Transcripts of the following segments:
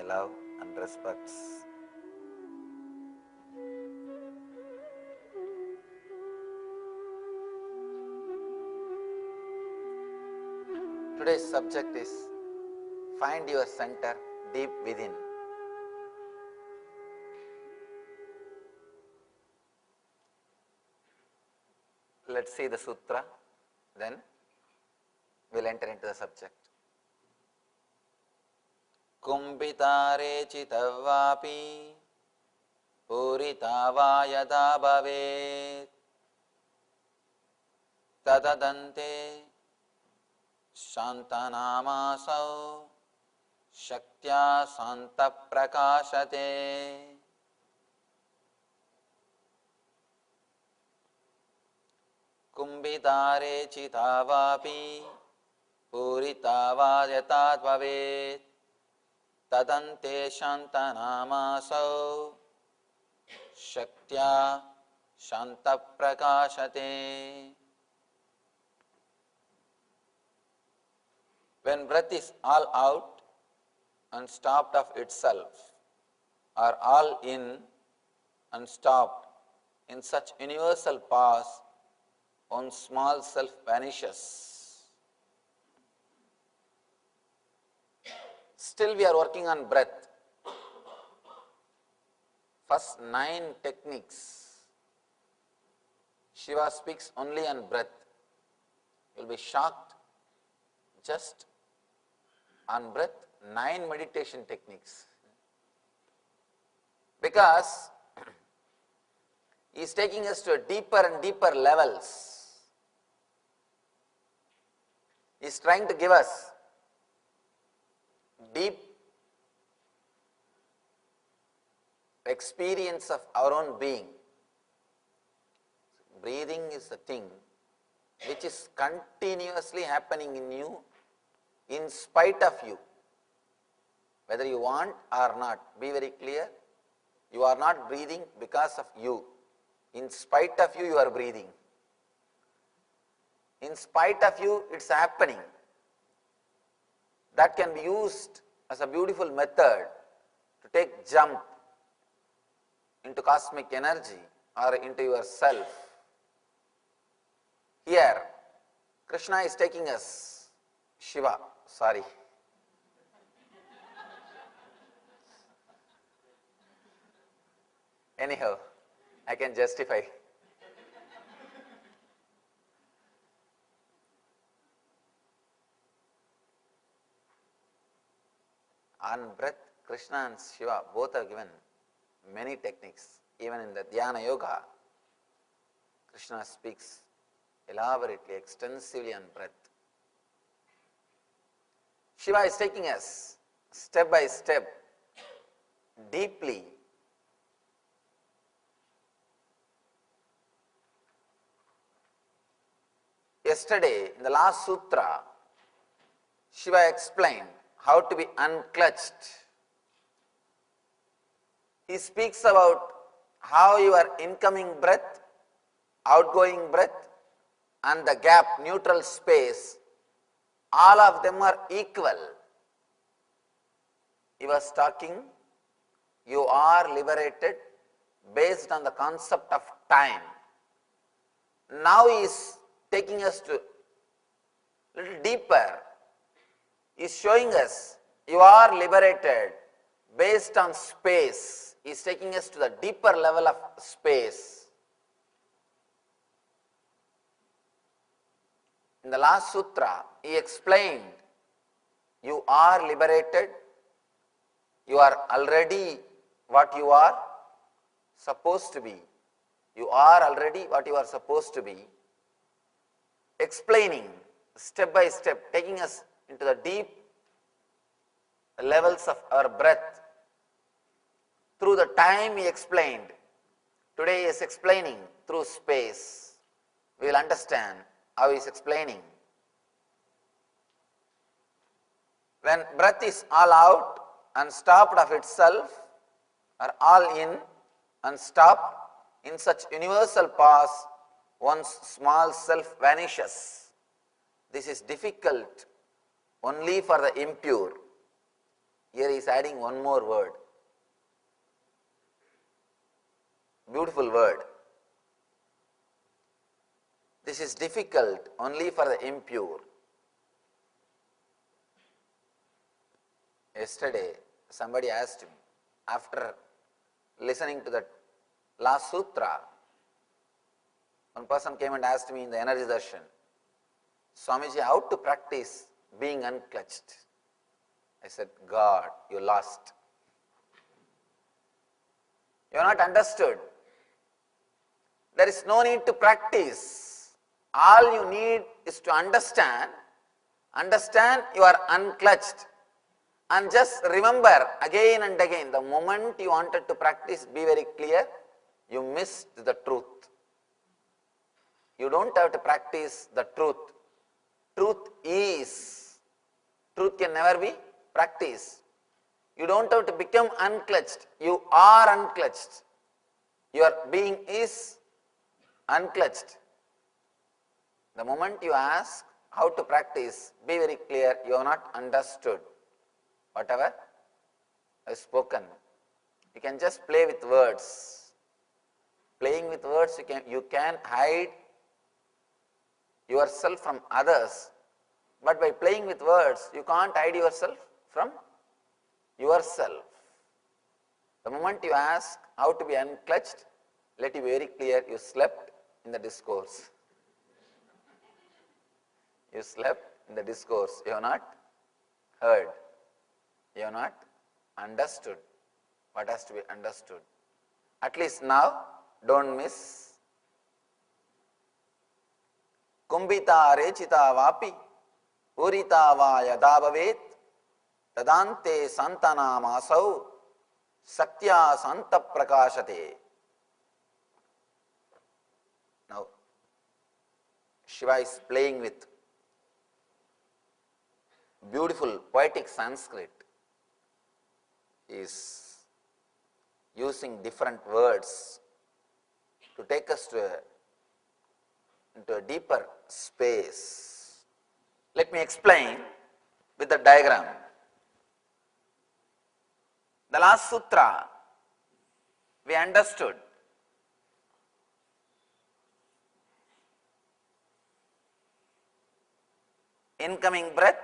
love and respects. Today's subject is find your center deep within. Let's see the sutra, then we'll enter into the subject. Kumbhitare chitavapi puritava yada bhavet tadadante shantanamasav shaktya santa prakashate. Kumbhitare chitavapi puritava yata bhavet tadante shantanamasav shaktya shanta prakashate. When breath is all out and stopped of itself, or all in and stopped, in such universal pause, one's small self vanishes. Still we are working on breath. First 9 techniques, Shiva speaks only on breath. You will be shocked. Just on breath, 9 meditation techniques. Because he is taking us to deeper and deeper levels. He is trying to give us deep experience of our own being. Breathing is the thing which is continuously happening in you, in spite of you, whether you want or not. Be very clear, you are not breathing because of you. In spite of you, you are breathing. In spite of you, it's happening. That can be used as a beautiful method to take jump into cosmic energy or into yourself. Here, Krishna is taking us, Anyhow, I can justify. On breath, Krishna and Shiva both are given many techniques. Even in the Dhyana Yoga, Krishna speaks elaborately, extensively on breath. Shiva is taking us step by step, deeply. Yesterday, in the last sutra, Shiva explained how to be unclutched. He speaks about how your incoming breath, outgoing breath, and the gap, neutral space, all of them are equal. He was talking, you are liberated based on the concept of time. Now he is taking us to a little deeper. He is showing us you are liberated based on space. He is taking us to the deeper level of space. In the last sutra, he explained you are liberated, you are already what you are supposed to be. You are already what you are supposed to be. Explaining step by step, taking us into the deep levels of our breath. Through the time he explained, today he is explaining through space. We will understand how he is explaining. When breath is all out and stopped of itself, or all in and stopped, in such universal pause, one's small self vanishes. This is difficult only for the impure. Here he is adding one more word. Beautiful word. This is difficult only for the impure. Yesterday, somebody asked me, after listening to that last sutra, one person came and asked me in the Energy Darshan, Swamiji, how to practice being unclutched? I said, God, you lost. You are not understood. There is no need to practice. All you need is to understand you are unclutched. And just remember again and again, the moment you wanted to practice, be very clear, you missed the truth. You don't have to practice the truth. Truth can never be practiced. You don't have to become unclutched. You are unclutched. Your being is unclutched. The moment you ask how to practice, be very clear, you are not understood. Whatever is spoken, you can just play with words. Playing with words, you can hide yourself from others, but by playing with words, you can't hide yourself from yourself. The moment you ask how to be unclutched, let it be very clear, you slept in the discourse. You slept in the discourse. You have not heard. You have not understood what has to be understood. At least now, don't miss. Kumbhita rechita vapi urita va yada bhavet tadante santanam asau satya santa prakashate. Now, Shiva is playing with beautiful poetic Sanskrit. He is using different words to take us into a deeper space. Let me explain with the diagram. The last sutra we understood. Incoming breath,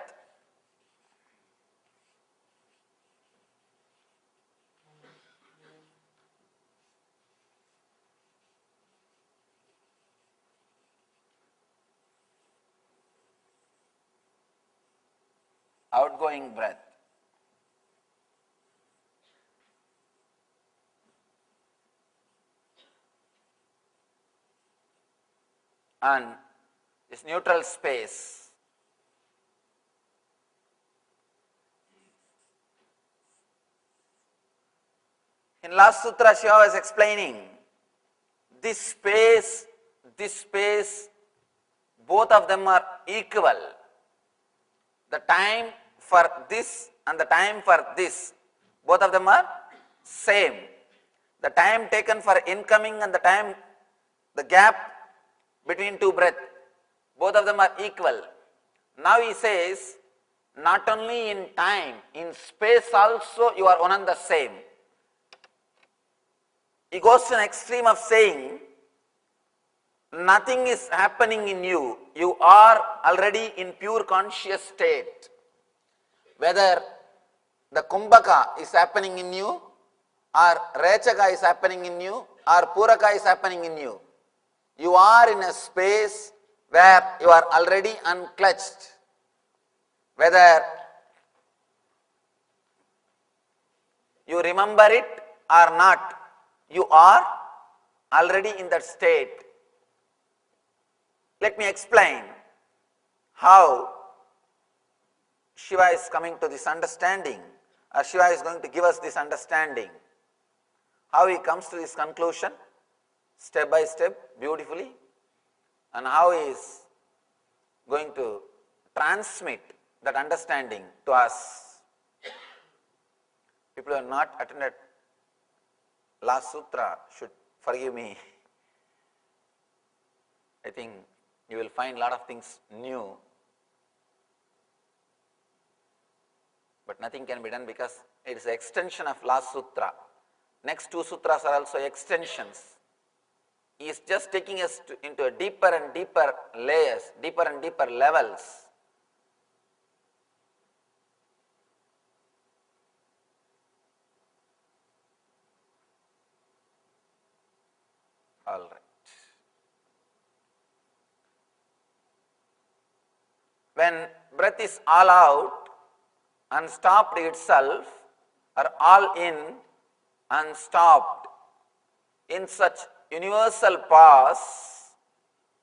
outgoing breath. And this neutral space. In last sutra, Shiva was explaining this space, both of them are equal. The time for this and the time for this, both of them are same. The time taken for incoming and the gap between two breaths, both of them are equal. Now he says, not only in time, in space also you are one and the same. He goes to an extreme of saying, nothing is happening in you. You are already in pure conscious state. Whether the kumbhaka is happening in you, or rechaka is happening in you, or puraka is happening in you, you are in a space where you are already unclutched. Whether you remember it or not, you are already in that state. Let me explain how Shiva is coming to this understanding, or Shiva is going to give us this understanding. How he comes to this conclusion, step by step, beautifully, and how he is going to transmit that understanding to us. People who have not attended last sutra should forgive me. I think you will find a lot of things new. but nothing can be done because it is an extension of last sutra. Next two sutras are also extensions. He is just taking us into a deeper and deeper layers, deeper and deeper levels. All right. When breath is all out and stopped itself, or all in and stopped, in such universal pause,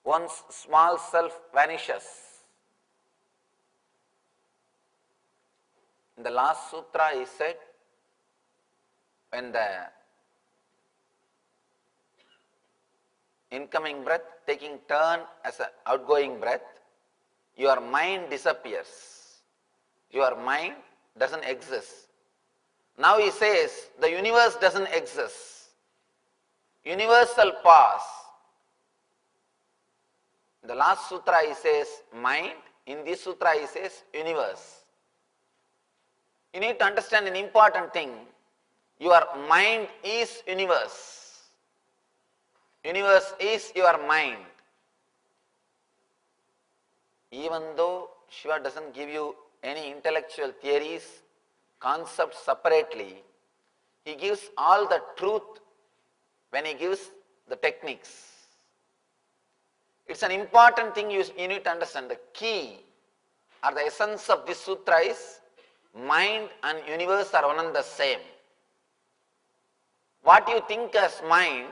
one's small self vanishes. In the last sutra he said, when the incoming breath taking turn as an outgoing breath, your mind disappears. Your mind doesn't exist. Now he says the universe doesn't exist. Universal pause. In the last sutra he says mind, in this sutra he says universe. You need to understand an important thing. Your mind is universe. Universe is your mind. Even though Shiva doesn't give you any intellectual theories, concepts separately, he gives all the truth when he gives the techniques. It's an important thing you need to understand. The key or the essence of this sutra is mind and universe are one and the same. What you think as mind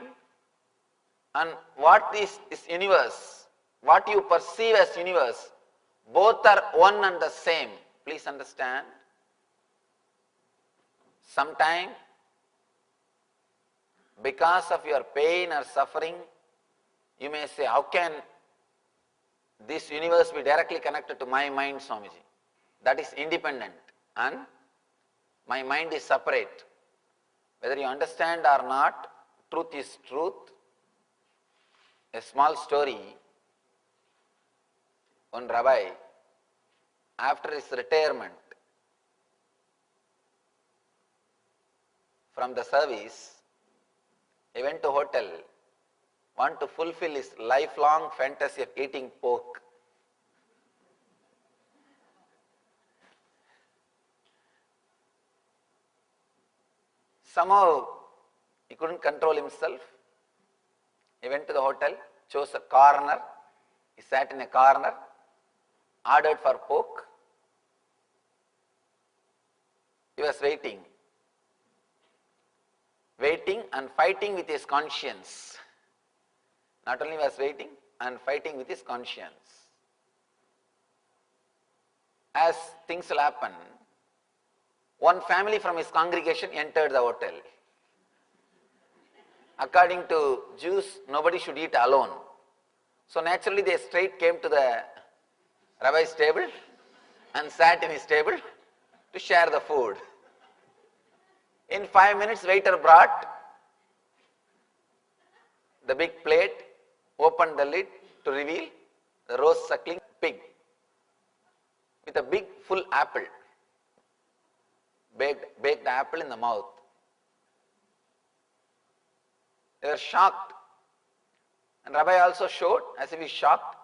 and what is universe, what you perceive as universe, both are one and the same. Please understand. Sometime, because of your pain or suffering, you may say, how can this universe be directly connected to my mind, Swamiji? That is independent and my mind is separate. Whether you understand or not, truth is truth. A small story. One rabbi, after his retirement from the service, he went to hotel, want to fulfill his lifelong fantasy of eating pork. Somehow he couldn't control himself. He went to the hotel, chose a corner, he sat in a corner, ordered for pork. He was waiting and fighting with his conscience. Not only was waiting and fighting with his conscience. As things will happen, one family from his congregation entered the hotel. According to Jews, nobody should eat alone. So naturally they straight came to the rabbi's table and sat in his table to share the food. In 5 minutes, waiter brought the big plate, opened the lid to reveal the roast suckling pig with a big full apple, baked apple in the mouth. They were shocked. And Rabbi also showed as if he shocked,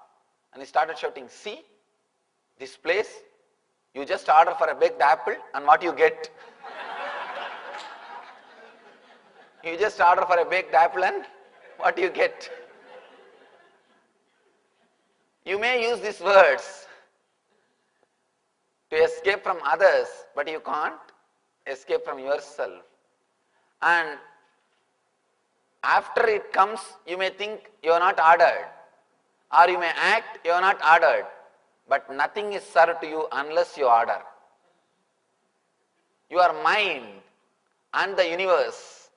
and he started shouting, see, this place, you just order for a baked apple and what you get? You just order for a baked apple and what you get? You may use these words to escape from others, but you can't escape from yourself. And after it comes, you may think you are not ordered, or you may act you are not ordered, but nothing is served to you unless you order. Your mind and the universe,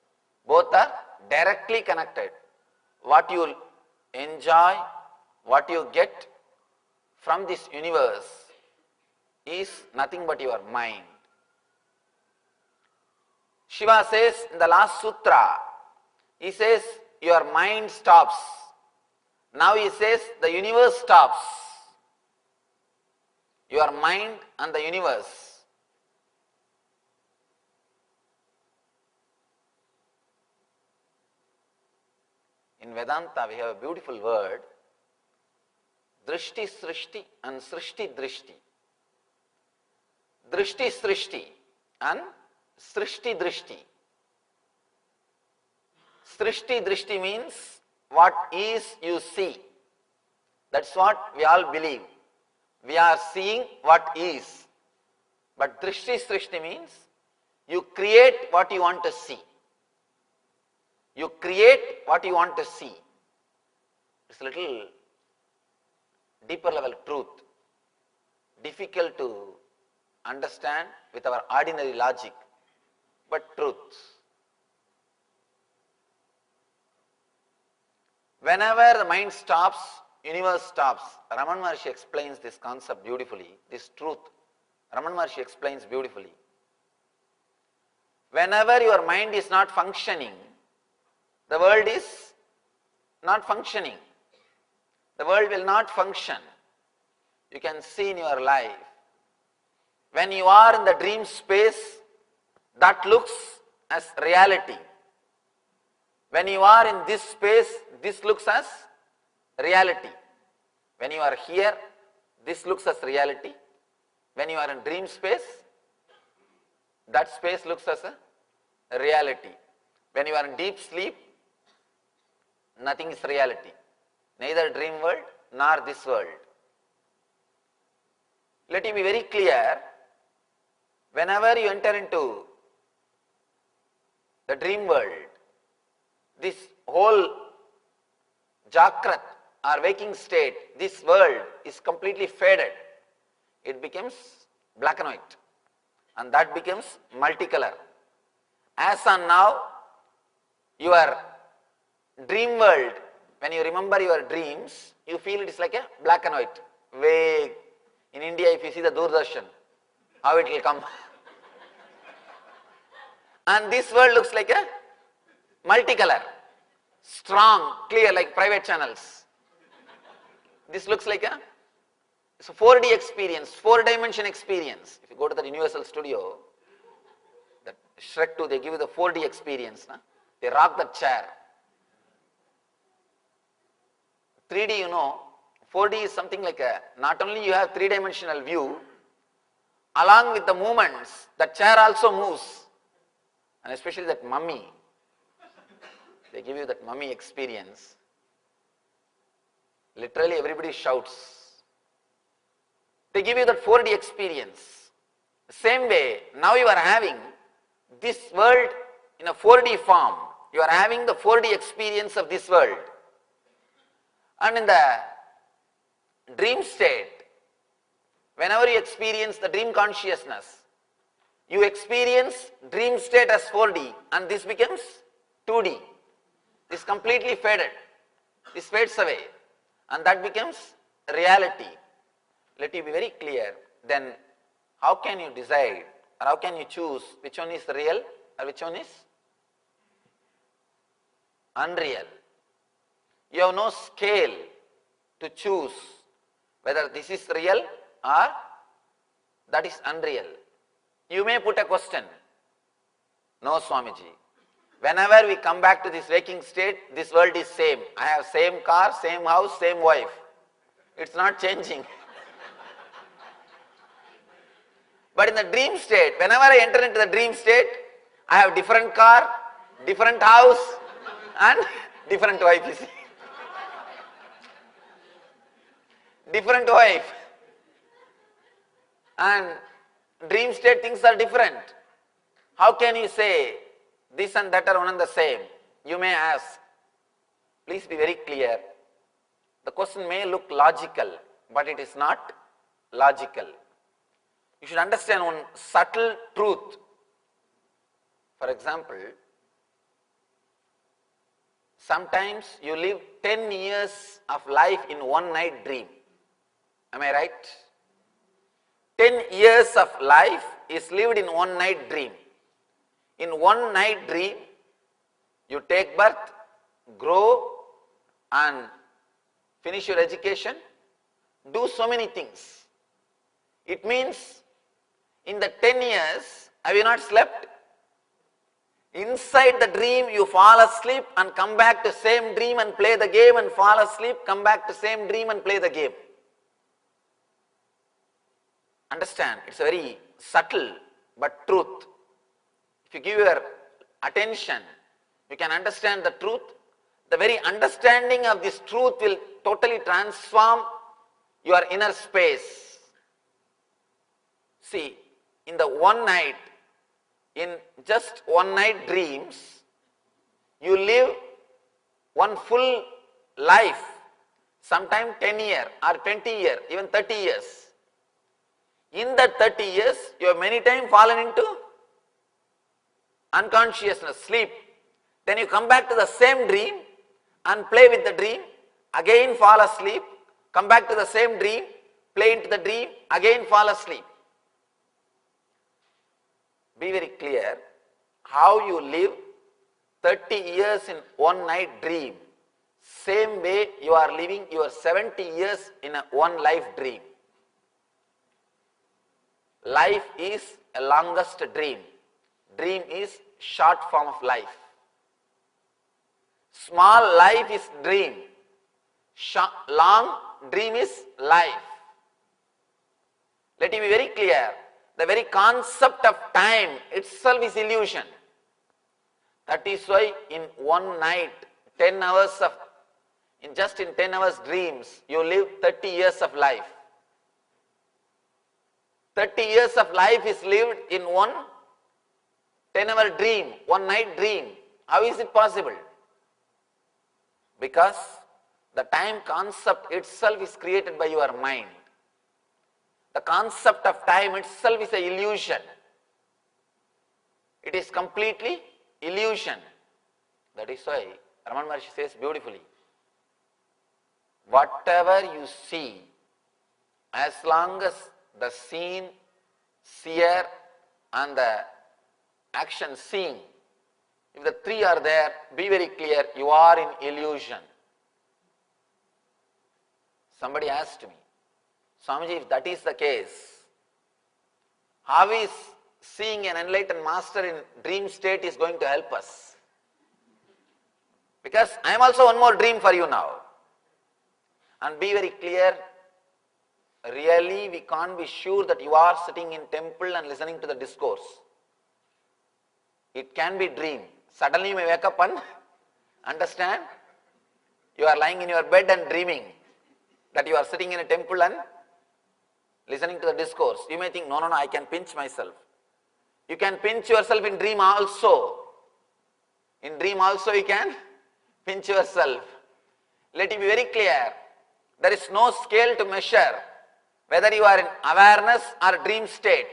both are directly connected. What you enjoy, what you get from this universe is nothing but your mind. Shiva says in the last sutra, he says your mind stops. Now he says the universe stops. Your mind and the universe. In Vedanta, we have a beautiful word, drishti srishti and srishti drishti. Drishti srishti and srishti drishti. Srishti drishti means what is you see. That's what we all believe. We are seeing what is. But drishti srishti means you create what you want to see. You create what you want to see. It's a little deeper level truth, difficult to understand with our ordinary logic, but truth. Whenever the mind stops, universe stops. Ramana Maharshi explains this concept beautifully, this truth. Ramana Maharshi explains beautifully. Whenever your mind is not functioning, the world is not functioning. The world will not function. You can see in your life. When you are in the dream space, that looks as reality. When you are in this space, this looks as reality. When you are here, this looks as reality. When you are in dream space, that space looks as a reality. When you are in deep sleep, nothing is reality. Neither dream world nor this world. Let it be very clear, whenever you enter into the dream world, this whole Jakrat or waking state, this world is completely faded. It becomes black and white, and that becomes multicolor. As on now, your dream world, when you remember your dreams, you feel it is like a black and white, vague. In India, if you see the Doordarshan, how it will come. And this world looks like a multicolor, strong, clear, like private channels. This looks like a 4D experience, 4-dimension experience. If you go to the Universal Studio, that Shrek 2, they give you the 4D experience. Na? They rock the chair. 3D, 4D is something like not only you have 3-dimensional view, along with the movements, the chair also moves. And especially that mummy, they give you that mummy experience. Literally everybody shouts. They give you that 4D experience. Same way, now you are having this world in a 4D form. You are having the 4D experience of this world. And in the dream state, whenever you experience the dream consciousness, you experience dream state as 4D and this becomes 2D. This completely faded. This fades away and that becomes reality. Let it be very clear. Then how can you decide or how can you choose which one is real or which one is unreal? You have no scale to choose whether this is real or that is unreal. You may put a question. No, Swamiji. Whenever we come back to this waking state, this world is same. I have same car, same house, same wife. It's not changing. But in the dream state, whenever I enter into the dream state, I have different car, different house and different wife, you see. Different wife. And dream state things are different. How can you say this and that are one and the same? You may ask. Please be very clear. The question may look logical, but it is not logical. You should understand one subtle truth. For example, sometimes you live 10 years of life in one night dream. Am I right? 10 years of life is lived in one night dream. In one night dream, you take birth, grow and finish your education, do so many things. It means in the 10 years, have you not slept? Inside the dream, you fall asleep and come back to same dream and play the game, and fall asleep, come back to same dream and play the game. Understand? It's very subtle but truth. If you give your attention, you can understand the truth. The very understanding of this truth will totally transform your inner space. See, in the one night, in just one night dreams, you live one full life, sometime 10 years or 20 years, even 30 years. In that 30 years, you have many times fallen into unconsciousness, sleep. Then you come back to the same dream and play with the dream, again fall asleep, come back to the same dream, play into the dream, again fall asleep. Be very clear how you live 30 years in one night dream. Same way you are living your 70 years in a one life dream. Life is a longest dream. Dream is short form of life. Small life is dream. Long dream is life. Let it be very clear. The very concept of time itself is illusion. That is why in one night, 10 hours of, in 10 hours dreams, you live 30 years of life. 30 years of life is lived in one 10-hour dream, one night dream. How is it possible? Because the time concept itself is created by your mind. The concept of time itself is an illusion. It is completely illusion. That is why Ramana Maharshi says beautifully, whatever you see, as long as the seen, seer and the action seeing, if the three are there, be very clear, you are in illusion. Somebody asked me, Swamiji, if that is the case, how is seeing an enlightened master in dream state is going to help us? Because I am also one more dream for you now. And be very clear, really we can't be sure that you are sitting in temple and listening to the discourse. It can be dream. Suddenly you may wake up and understand you are lying in your bed and dreaming that you are sitting in a temple and listening to the discourse. You may think, no, I can pinch myself. You can pinch yourself in dream also. In dream also you can pinch yourself. Let it be very clear, there is no scale to measure whether you are in awareness or dream state.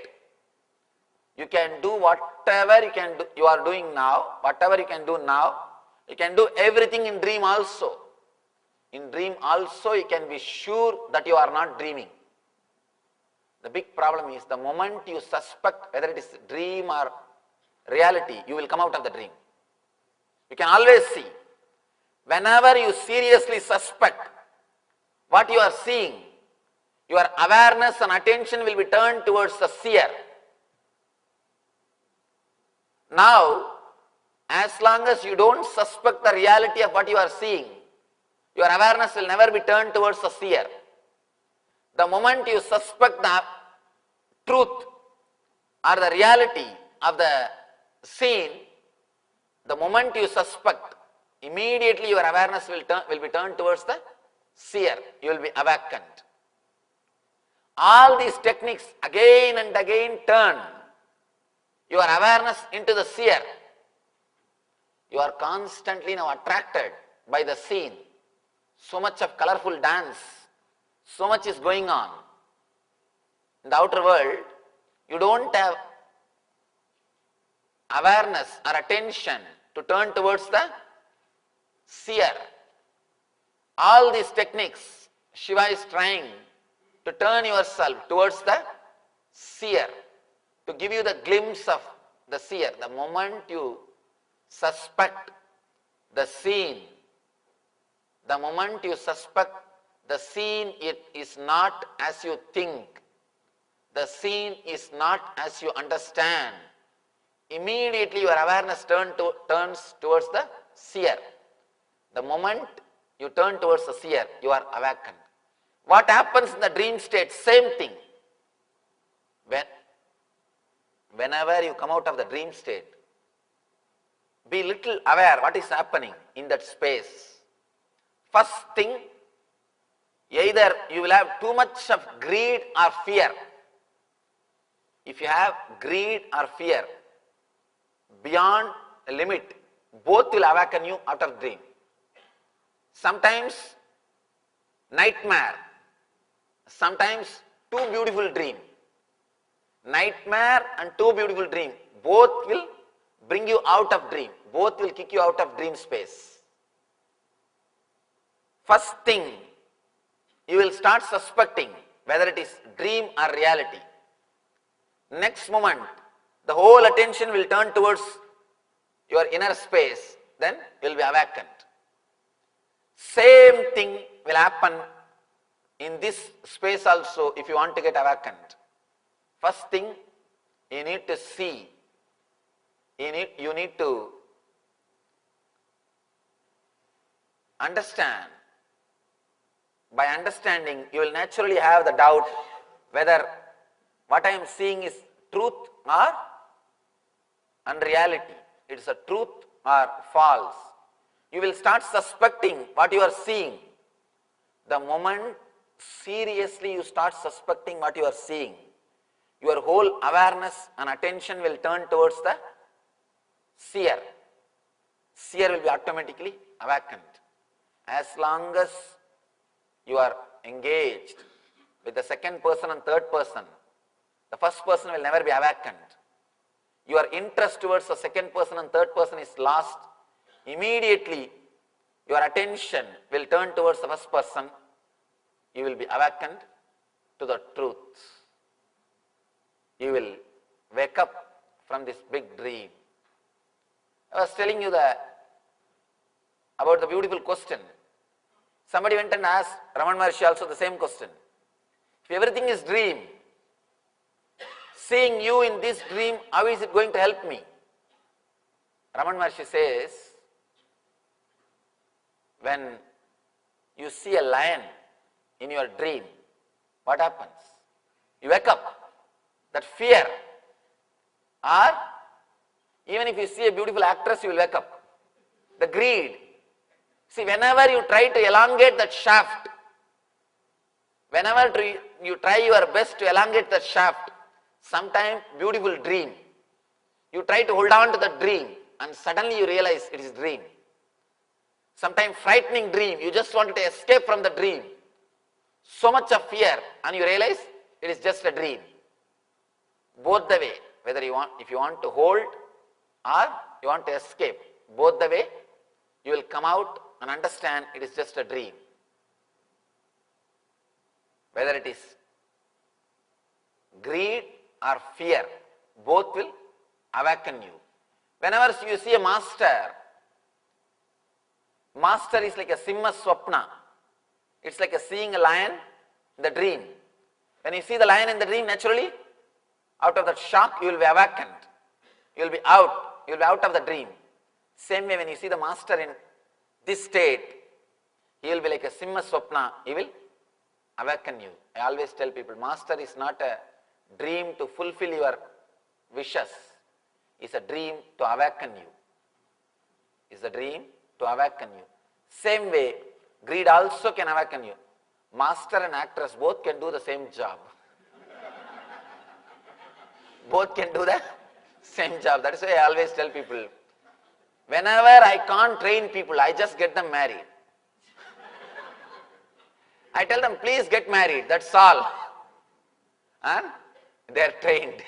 You can do whatever you are doing now, whatever you can do now, you can do everything in dream also. In dream also you can be sure that you are not dreaming. The big problem is the moment you suspect whether it is dream or reality, you will come out of the dream. You can always see. Whenever you seriously suspect what you are seeing, your awareness and attention will be turned towards the seer. Now, as long as you don't suspect the reality of what you are seeing, your awareness will never be turned towards the seer. The moment you suspect the truth or the reality of the scene, the moment you suspect, immediately your awareness will be turned towards the seer. You will be awakened. All these techniques again and again turn your awareness into the seer. You are constantly now attracted by the scene. So much of colorful dance, so much is going on. In the outer world, you don't have awareness or attention to turn towards the seer. All these techniques, Shiva is trying to turn yourself towards the seer, to give you the glimpse of the seer. The moment you suspect the scene, the moment you suspect the scene, it is not as you think, the scene is not as you understand, immediately your awareness turns towards the seer. The moment you turn towards the seer, you are awakened. What happens in the dream state? Same thing. Whenever you come out of the dream state, be little aware what is happening in that space. First thing, either you will have too much of greed or fear. If you have greed or fear beyond a limit, both will awaken you out of dream. Sometimes nightmare, sometimes too beautiful dream. Nightmare and too beautiful dream, both will bring you out of dream. Both will kick you out of dream space. First thing, you will start suspecting whether it is dream or reality. Next moment, the whole attention will turn towards your inner space. Then you will be awakened. Same thing will happen in this space also if you want to get awakened. First thing, you need to see. You need to understand. By understanding, you will naturally have the doubt whether what I am seeing is truth or unreality. It is a truth or false. You will start suspecting what you are seeing. The moment seriously you start suspecting what you are seeing, your whole awareness and attention will turn towards the seer. Seer will be automatically awakened. As long as you are engaged with the second person and third person, the first person will never be awakened. Your interest towards the second person and third person is lost. Immediately, your attention will turn towards the first person. You will be awakened to the truth. You will wake up from this big dream. I was telling you about the beautiful question. Somebody went and asked Ramana Maharshi also the same question. If everything is dream, seeing you in this dream, how is it going to help me? Ramana Maharshi says, when you see a lion in your dream, what happens? You wake up. That fear, or even if you see a beautiful actress, you will wake up. The greed. See, whenever you try to elongate that shaft, whenever you try your best to elongate that shaft, sometime beautiful dream, you try to hold on to the dream and suddenly you realize it is dream. Sometime frightening dream, you just wanted to escape from the dream. So much of fear and you realize it is just a dream. Both the way, if you want to hold or you want to escape, both the way, you will come out and understand it is just a dream. Whether it is greed or fear, both will awaken you. Whenever you see a master is like a simha swapna. It's like seeing a lion in the dream. When you see the lion in the dream, naturally, out of that shock, you will be awakened. You will be out of the dream. Same way, when you see the master in this state, he will be like a simha swapna. He will awaken you. I always tell people, master is not a dream to fulfill your wishes. It's a dream to awaken you. It's a dream to awaken you. Same way, greed also can awaken you. Master and actress both can do the same job. Both can do the same job. That is why I always tell people, whenever I can't train people, I just get them married. I tell them, please get married, that's all. And they are trained.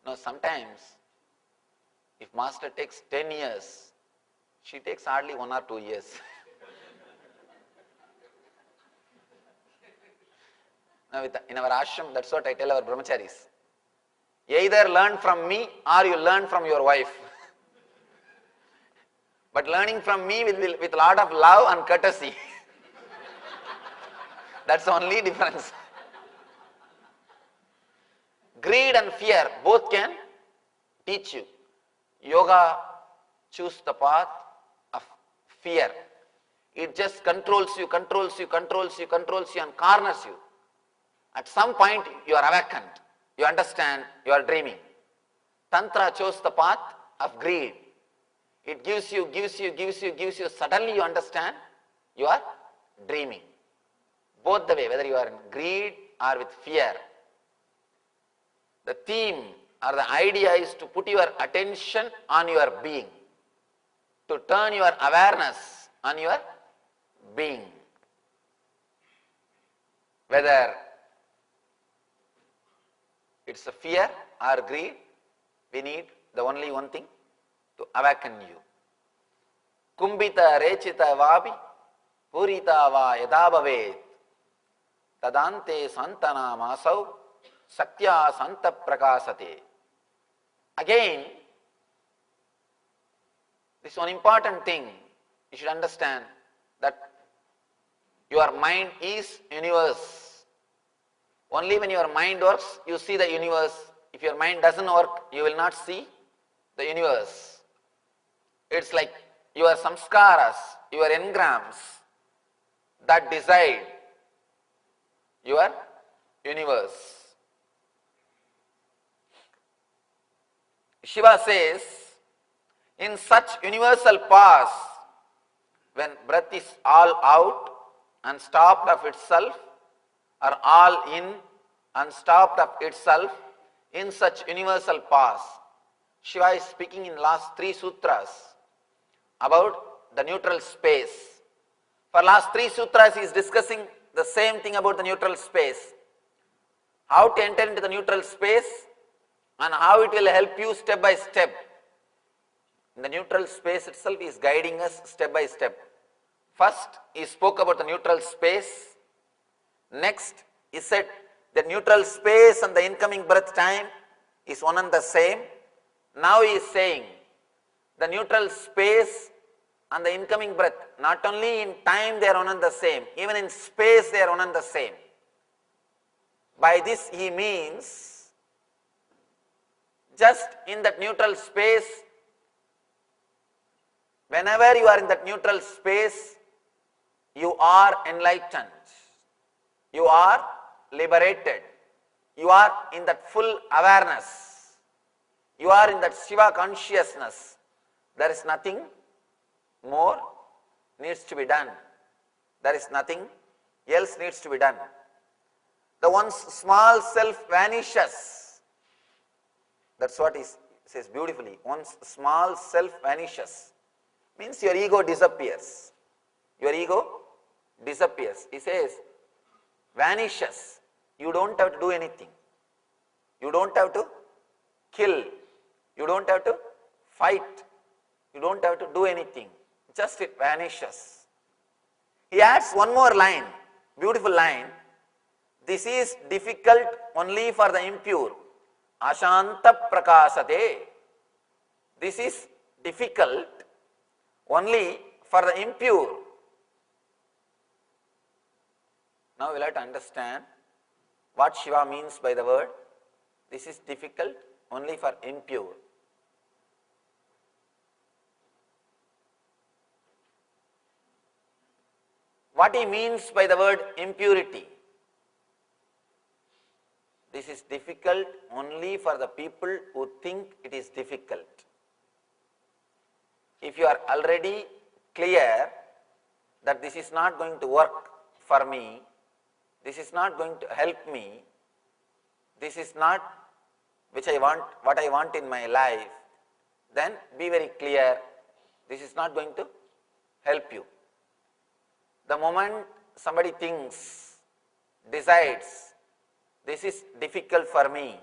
Now sometimes, if master takes 10 years, she takes hardly 1 or 2 years. Now in our ashram, that's what I tell our brahmacharis. Either learn from me or you learn from your wife. But learning from me with a lot of love and courtesy. That's the only difference. Greed and fear both can teach you. Yoga choose the path of fear. It just controls you and corners you. At some point you are awakened, you understand, you are dreaming. Tantra chose the path of greed. It gives you, suddenly you understand, you are dreaming. Both the way, whether you are in greed or with fear. The theme or the idea is to put your attention on your being, to turn your awareness on your being. Whether it's a fear or greed, we need the only one thing, to awaken you. Kumbhita rechita vabi purita va yada bhavet tadante santana masau satya santa prakasate. Again, this one important thing you should understand, that your mind is universe. Only when your mind works, you see the universe. If your mind doesn't work, you will not see the universe. It's like your samskaras, your engrams, that decide your universe. Shiva says, in such universal pause, when breath is all out and stopped of itself, or all in and stopped of itself, in such universal pause, Shiva is speaking in last 3 sutras about the neutral space. For last 3 sutras he is discussing the same thing about the neutral space. How to enter into the neutral space and how it will help you step by step. In the neutral space itself he is guiding us step by step. First he spoke about the neutral space. Next he said the neutral space and the incoming breath time is one and the same. Now he is saying the neutral space and the incoming breath, not only in time they are one and the same, even in space they are one and the same. By this he means, just in that neutral space, whenever you are in that neutral space, you are enlightened, you are liberated, you are in that full awareness, you are in that Shiva consciousness. There is nothing more needs to be done. There is nothing else needs to be done. The once small self vanishes. That's what he says beautifully. Once small self vanishes, means your ego disappears. Your ego disappears. He says, vanishes. You don't have to do anything. You don't have to kill. You don't have to fight. You don't have to do anything. Just it vanishes. He adds one more line, beautiful line. This is difficult only for the impure. Ashanta prakasate. This is difficult only for the impure. Now we'll have to understand what Shiva means by the word. This is difficult only for impure. What he means by the word impurity. This is difficult only for the people who think it is difficult. If you are already clear that this is not going to work for me, this is not going to help me, this is not which I want, what I want in my life, then be very clear, this is not going to help you. The moment somebody thinks, decides, this is difficult for me,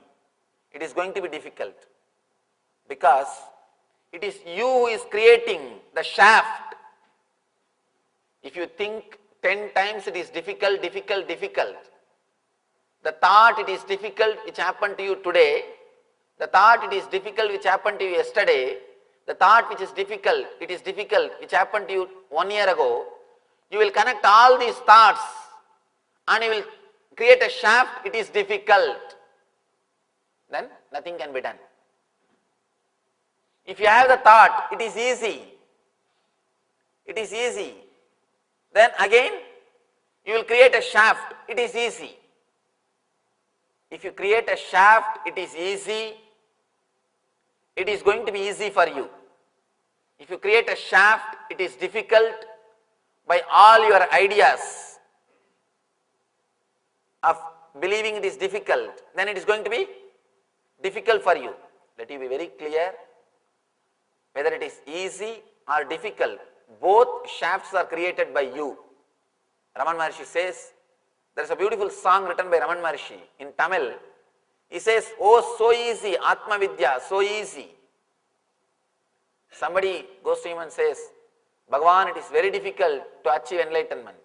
it is going to be difficult, because it is you who is creating the shaft. If you think 10 times it is difficult, the thought it is difficult which happened to you today, the thought it is difficult which happened to you yesterday, the thought which is difficult, it is difficult which happened to you 1 year ago, you will connect all these thoughts and you will create a shaft, it is difficult. Then nothing can be done. If you have the thought, it is easy. It is easy. Then again, you will create a shaft, it is easy. If you create a shaft, it is easy. It is going to be easy for you. If you create a shaft, it is difficult by all your ideas of believing it is difficult, then it is going to be difficult for you. Let you be very clear, whether it is easy or difficult, both shafts are created by you. Raman Maharshi says, there is a beautiful song written by Raman Maharshi in Tamil. He says, oh, so easy, Atma Vidya, so easy. Somebody goes to him and says, Bhagavan, it is very difficult to achieve enlightenment.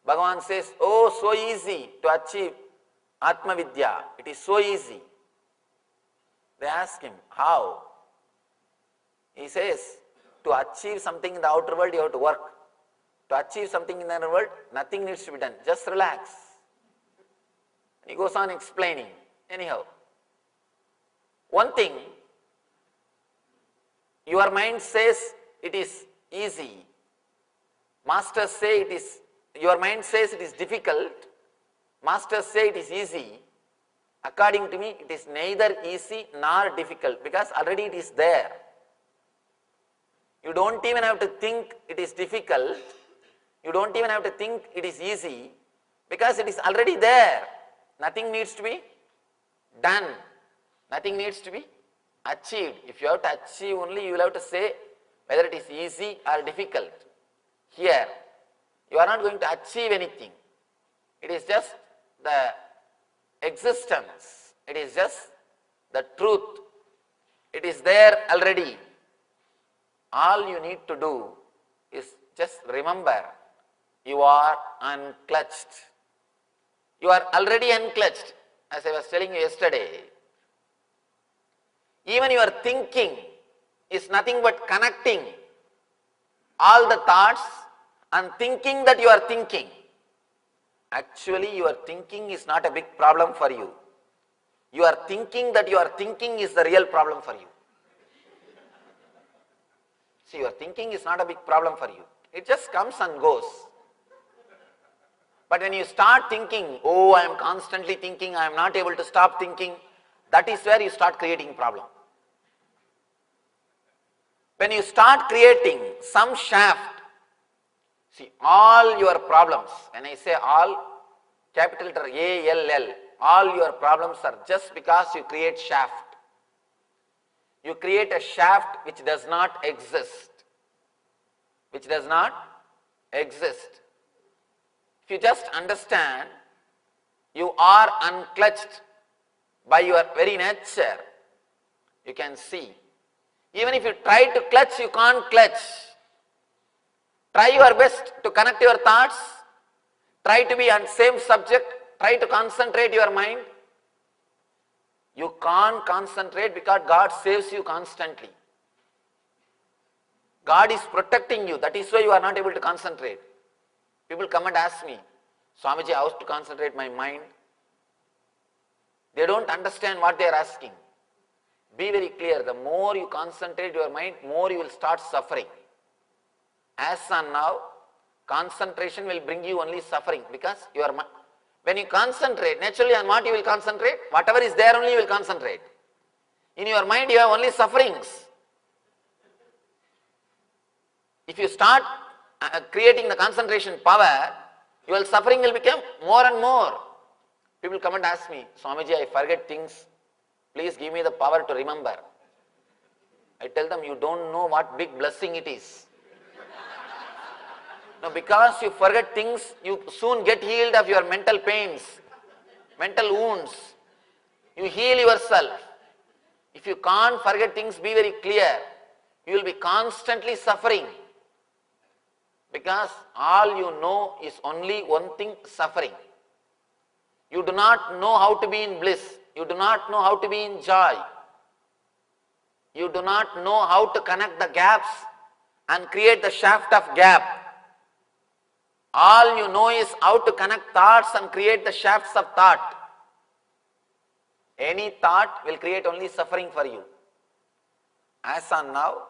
Bhagavan says, oh, so easy to achieve Atma Vidya, it is so easy. They ask him, how? He says, to achieve something in the outer world, you have to work. To achieve something in the inner world, nothing needs to be done. Just relax. He goes on explaining. Anyhow, one thing, your mind says it is easy. Masters say it is, your mind says it is difficult. Masters say it is easy. According to me, it is neither easy nor difficult because already it is there. You don't even have to think it is difficult. You don't even have to think it is easy because it is already there. Nothing needs to be done. Nothing needs to be achieved. If you have to achieve only, you will have to say whether it is easy or difficult. Here, you are not going to achieve anything. It is just the existence. It is just the truth. It is there already. All you need to do is just remember, you are unclutched. You are already unclutched, as I was telling you yesterday. Even your thinking is nothing but connecting all the thoughts and thinking that you are thinking. Actually, your thinking is not a big problem for you. You are thinking that you are thinking is the real problem for you. See, your thinking is not a big problem for you. It just comes and goes. But when you start thinking, oh, I am constantly thinking, I am not able to stop thinking, that is where you start creating problem. When you start creating some shaft, see, all your problems, when I say all, capital letter A-L-L, all your problems are just because you create shaft. You create a shaft which does not exist. Which does not exist. If you just understand, you are unclutched by your very nature, you can see. Even if you try to clutch, you can't clutch. Try your best to connect your thoughts. Try to be on same subject. Try to concentrate your mind. You can't concentrate because God saves you constantly. God is protecting you. That is why you are not able to concentrate. People come and ask me, Swamiji, how to concentrate my mind? They don't understand what they are asking. Be very clear. The more you concentrate your mind, more you will start suffering. As on now, concentration will bring you only suffering because your mind. When you concentrate, naturally on what you will concentrate? Whatever is there only you will concentrate. In your mind you have only sufferings. If you start creating the concentration power, your suffering will become more and more. People come and ask me, Swamiji, I forget things. Please give me the power to remember. I tell them, you don't know what big blessing it is. No, because you forget things, you soon get healed of your mental pains, mental wounds. You heal yourself. If you can't forget things, be very clear. You will be constantly suffering. Because all you know is only one thing, suffering. You do not know how to be in bliss. You do not know how to be in joy. You do not know how to connect the gaps and create the shaft of gap. All you know is how to connect thoughts and create the shafts of thought. Any thought will create only suffering for you. as on now,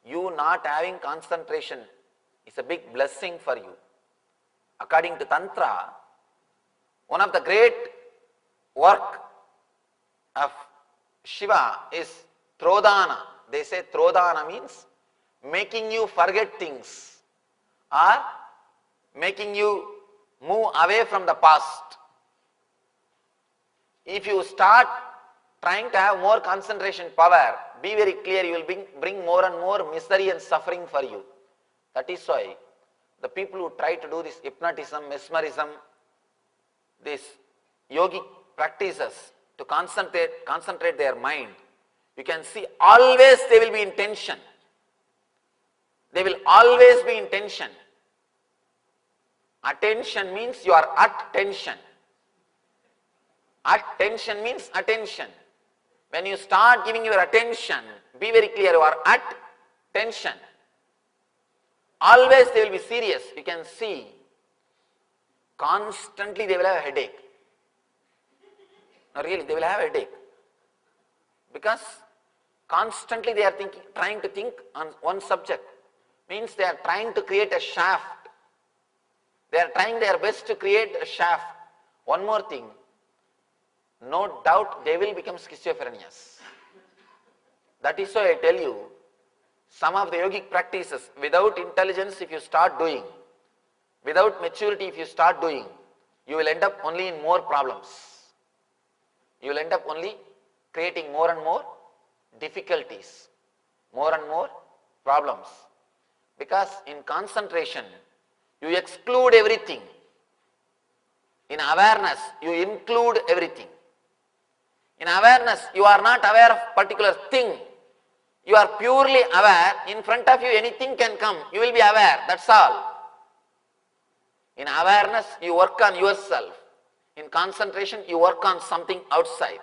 you not having concentration is a big blessing for you. According to Tantra, one of the great work of Shiva is Trodana. They say Trodana means making you forget things or making you move away from the past. If you start trying to have more concentration power, be very clear, you will bring more and more misery and suffering for you. That is why the people who try to do this hypnotism, mesmerism, these yogic practices to concentrate their mind, you can see always they will be in tension. They will always be in tension. Attention means you are at tension. Attention means attention. When you start giving your attention, be very clear, you are at tension. Always they will be serious. You can see constantly they will have a headache. No, really, they will have a headache. Because constantly they are trying to think on one subject. Means they are trying to create a shaft. They are trying their best to create a shaft. One more thing, no doubt they will become schizophrenics. That is why I tell you, some of the yogic practices, without intelligence if you start doing, without maturity if you start doing, you will end up only in more problems. You will end up only creating more and more difficulties, more and more problems. Because in concentration, you exclude everything. In awareness, you include everything. In awareness, you are not aware of particular thing. You are purely aware. In front of you, anything can come. You will be aware. That's all. In awareness, you work on yourself. In concentration, you work on something outside.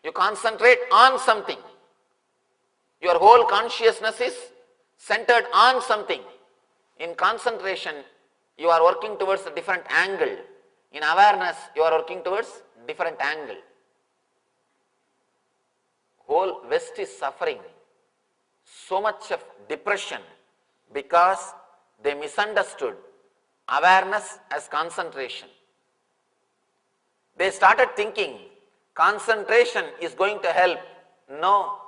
You concentrate on something. Your whole consciousness is centered on something. In concentration, you are working towards a different angle. In awareness, you are working towards different angle. Whole West is suffering so much of depression because they misunderstood awareness as concentration. They started thinking concentration is going to help. No.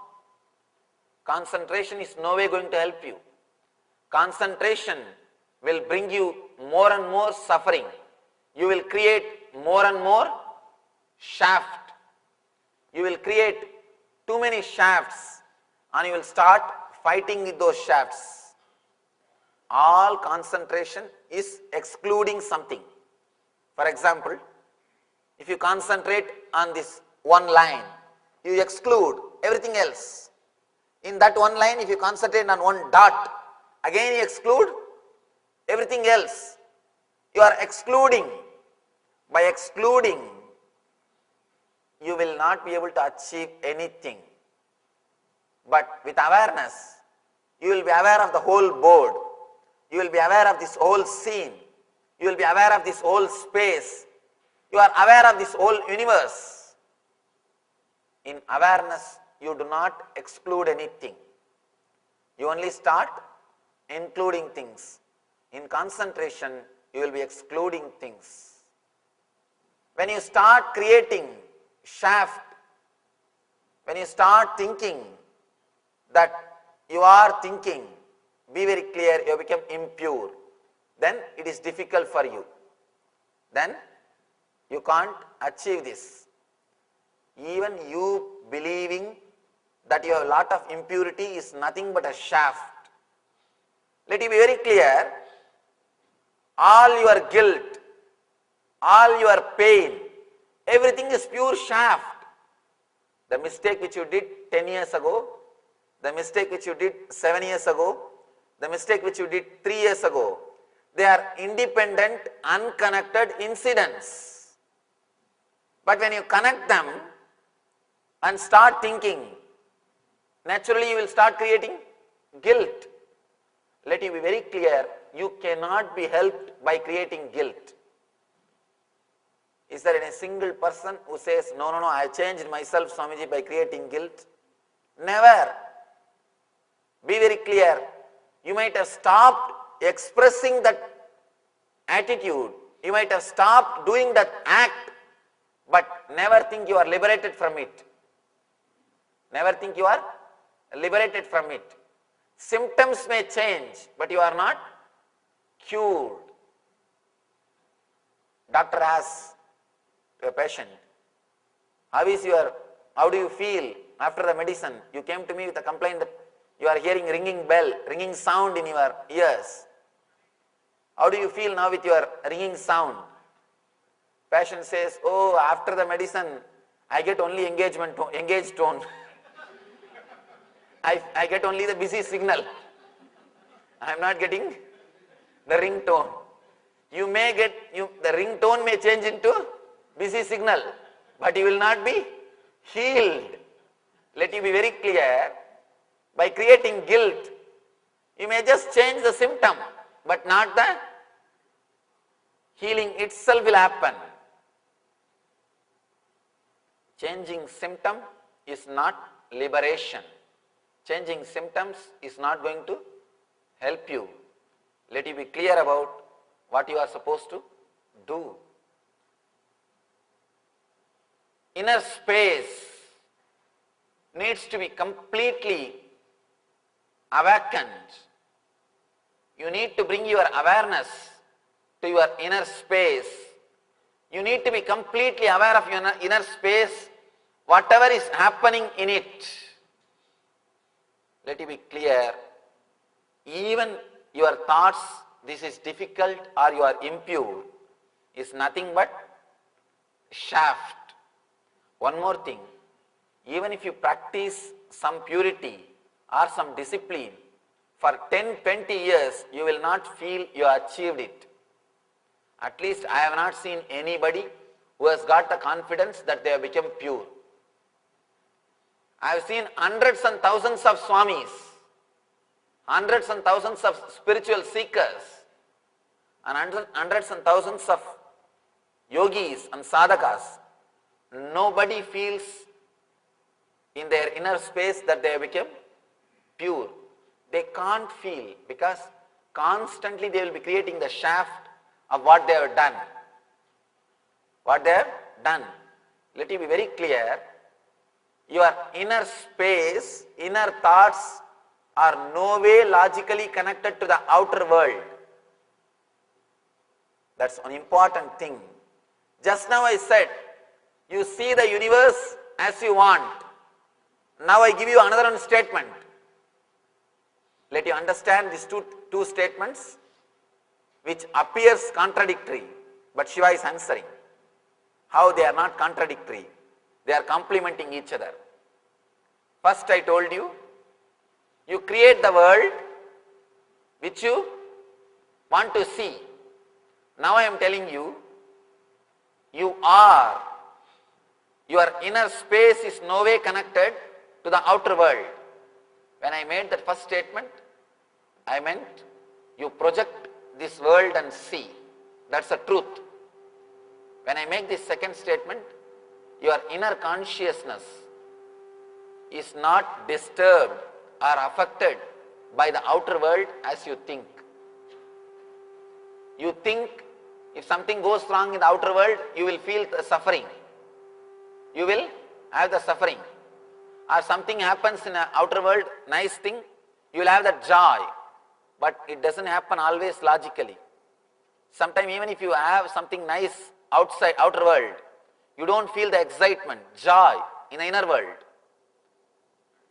Concentration is no way going to help you. Concentration will bring you more and more suffering. You will create more and more shaft. You will create too many shafts and you will start fighting with those shafts. All concentration is excluding something. For example, if you concentrate on this one line, you exclude everything else. In that one line, if you concentrate on one dot, again you exclude everything else. You are excluding. By excluding, you will not be able to achieve anything. But with awareness, you will be aware of the whole board. You will be aware of this whole scene. You will be aware of this whole space. You are aware of this whole universe. In awareness, you do not exclude anything. You only start including things. In concentration, you will be excluding things. When you start creating shaft, when you start thinking that you are thinking, be very clear, you become impure. Then it is difficult for you. Then you can't achieve this. Even you believing that you have a lot of impurity is nothing but a shaft. Let it be very clear, all your guilt, all your pain, everything is pure shaft. The mistake which you did 10 years ago, the mistake which you did 7 years ago, the mistake which you did 3 years ago, they are independent, unconnected incidents. But when you connect them and start thinking, naturally you will start creating guilt. Let you be very clear, you cannot be helped by creating guilt. Is there any single person who says, no, I changed myself, Swamiji, by creating guilt? Never. might have stopped expressing that attitude, you might have stopped doing that act, but never think you are liberated from it. Never think you are liberated from it. Symptoms may change, but you are not cured. Doctor asks to a patient, how do you feel after the medicine? You came to me with a complaint that you are hearing ringing sound in your ears. How do you feel now with your ringing sound? Patient says, oh, after the medicine, I get only engaged tone. I get only the busy signal. I am not getting the ring tone. The ring tone may change into busy signal, but you will not be healed. Let you be very clear. By creating guilt, you may just change the symptom, but not the healing itself will happen. Changing symptom is not liberation. Changing symptoms is not going to help you. Let you be clear about what you are supposed to do. Inner space needs to be completely awakened. You need to bring your awareness to your inner space. You need to be completely aware of your inner space, whatever is happening in it. Let it be clear, even your thoughts, this is difficult or you are impure, is nothing but shaft. One more thing, even if you practice some purity or some discipline for 10-20 years, you will not feel you achieved it. At least I have not seen anybody who has got the confidence that they have become pure. I have seen hundreds and thousands of swamis, hundreds and thousands of spiritual seekers, and hundreds and thousands of yogis and sadhakas. Nobody feels in their inner space that they have become pure. They can't feel because constantly they will be creating the shaft of what they have done. What they have done. Let it be very clear, your inner space, inner thoughts are no way logically connected to the outer world. That's an important thing. Just now I said, you see the universe as you want. Now I give you another one statement. Let you understand these two statements which appears contradictory, but Shiva is answering. How they are not contradictory. They are complementing each other. First I told you, you create the world which you want to see. Now I am telling you, you are. Your inner space is no way connected to the outer world. When I made that first statement, I meant you project this world and see. That's the truth. When I make this second statement, your inner consciousness is not disturbed or affected by the outer world as you think. You think if something goes wrong in the outer world, you will feel the suffering. You will have the suffering. Or something happens in the outer world, nice thing, you will have that joy. But it doesn't happen always logically. Sometimes even if you have something nice outside, outer world, you don't feel the excitement, joy in the inner world.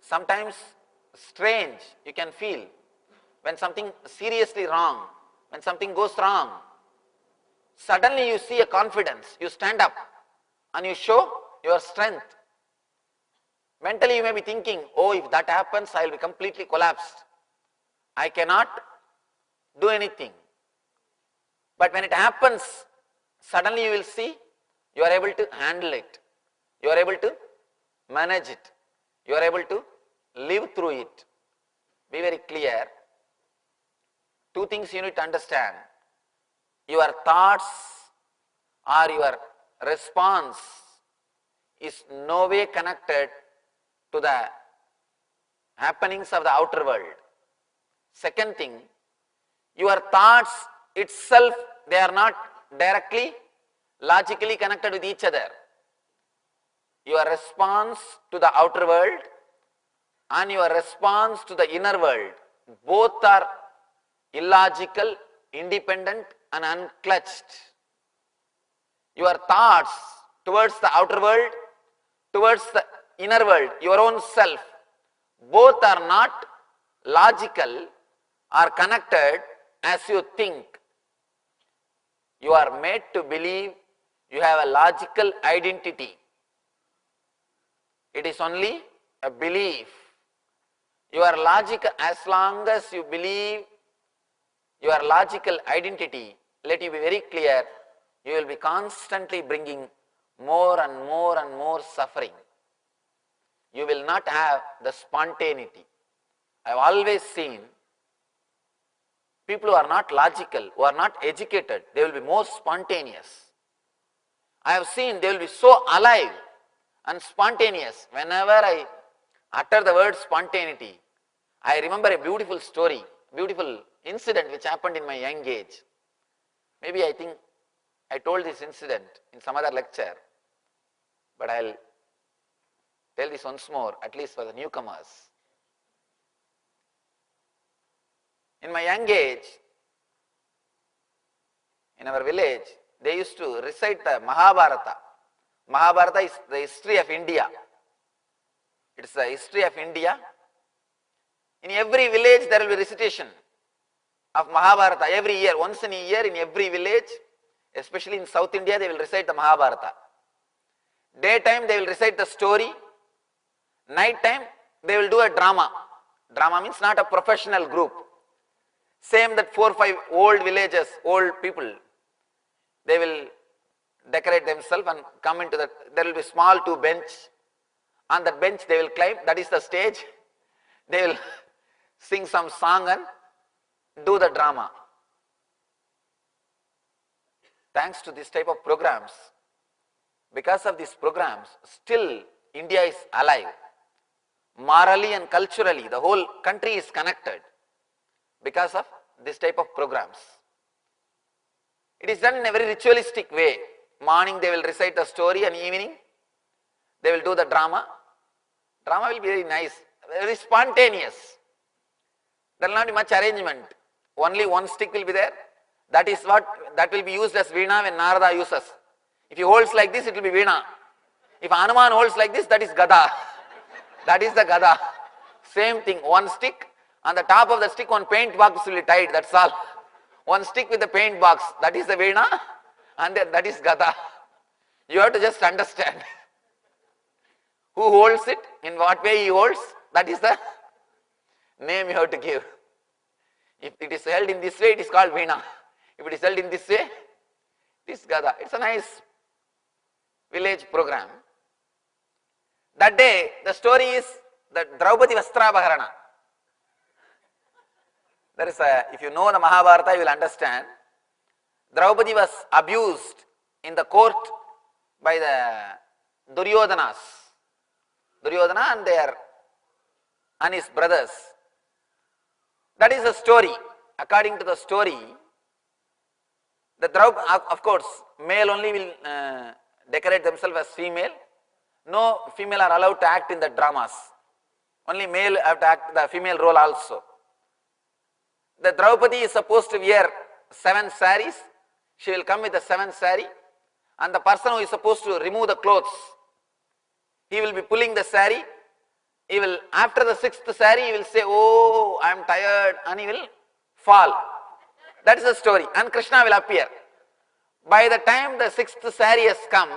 Sometimes strange you can feel when something seriously wrong, when something goes wrong. Suddenly you see a confidence, you stand up and you show your strength. Mentally you may be thinking, oh, if that happens, I will be completely collapsed. I cannot do anything. But when it happens, suddenly you will see you are able to handle it. You are able to manage it. You are able to live through it. Be very clear. Two things you need to understand. Your thoughts or your response is no way connected to the happenings of the outer world. Second thing, your thoughts itself, they are not directly, logically connected with each other. Your response to the outer world and your response to the inner world, both are illogical, independent and unclutched. Your thoughts towards the outer world, towards the inner world, your own self, both are not logical or connected as you think. You are made to believe you have a logical identity. It is only a belief. Your logic, as long as you believe your logical identity, let you be very clear, you will be constantly bringing more and more and more suffering. You will not have the spontaneity. I have always seen people who are not logical, who are not educated, they will be more spontaneous. I have seen they will be so alive and spontaneous. Whenever I utter the word spontaneity, I remember a beautiful story, beautiful incident which happened in my young age. Maybe I think I told this incident in some other lecture, but I'll tell this once more, at least for the newcomers. In my young age, in our village, they used to recite the Mahabharata. Mahabharata is the history of India. It is the history of India. In every village there will be recitation of Mahabharata every year. Once in a year in every village, especially in South India, they will recite the Mahabharata. Daytime they will recite the story. Night time they will do a drama. Drama means not a professional group. Same that 4 or 5 old villagers, old people, they will decorate themselves and come into the, there will be small 2 bench. On that bench they will climb, that is the stage. They will sing some song and do the drama. Thanks to this type of programs, because of these programs, still India is alive. Morally and culturally, the whole country is connected because of this type of programs. It is done in a very ritualistic way. Morning they will recite the story and evening they will do the drama. Drama will be very nice, very spontaneous. There will not be much arrangement. Only one stick will be there. That is what, that will be used as veena when Narada uses. If he holds like this, it will be veena. If Hanuman holds like this, that is gada. That is the gada. Same thing, one stick. On the top of the stick, one paint box will be tied, that's all. One stick with the paint box, that is the veena, and then that is gada. You have to just understand who holds it, in what way he holds, that is the name you have to give. If it is held in this way, it is called veena. If it is held in this way, it is gada. It's a nice village program. That day, the story is the Draupadi Vastrabharana. There is a, if you know the Mahabharata, you will understand. Draupadi was abused in the court by the Duryodhanas. Duryodhana and his brothers. That is the story. According to the story, the Draupadi, of course, male only will decorate themselves as female. No female are allowed to act in the dramas. Only male have to act the female role also. The Draupadi is supposed to wear 7 saris. She will come with the 7th sari. And the person who is supposed to remove the clothes, he will be pulling the sari. He will, after the 6th sari, he will say, "Oh, I am tired," and he will fall. That is the story. And Krishna will appear. By the time the 6th sari has come,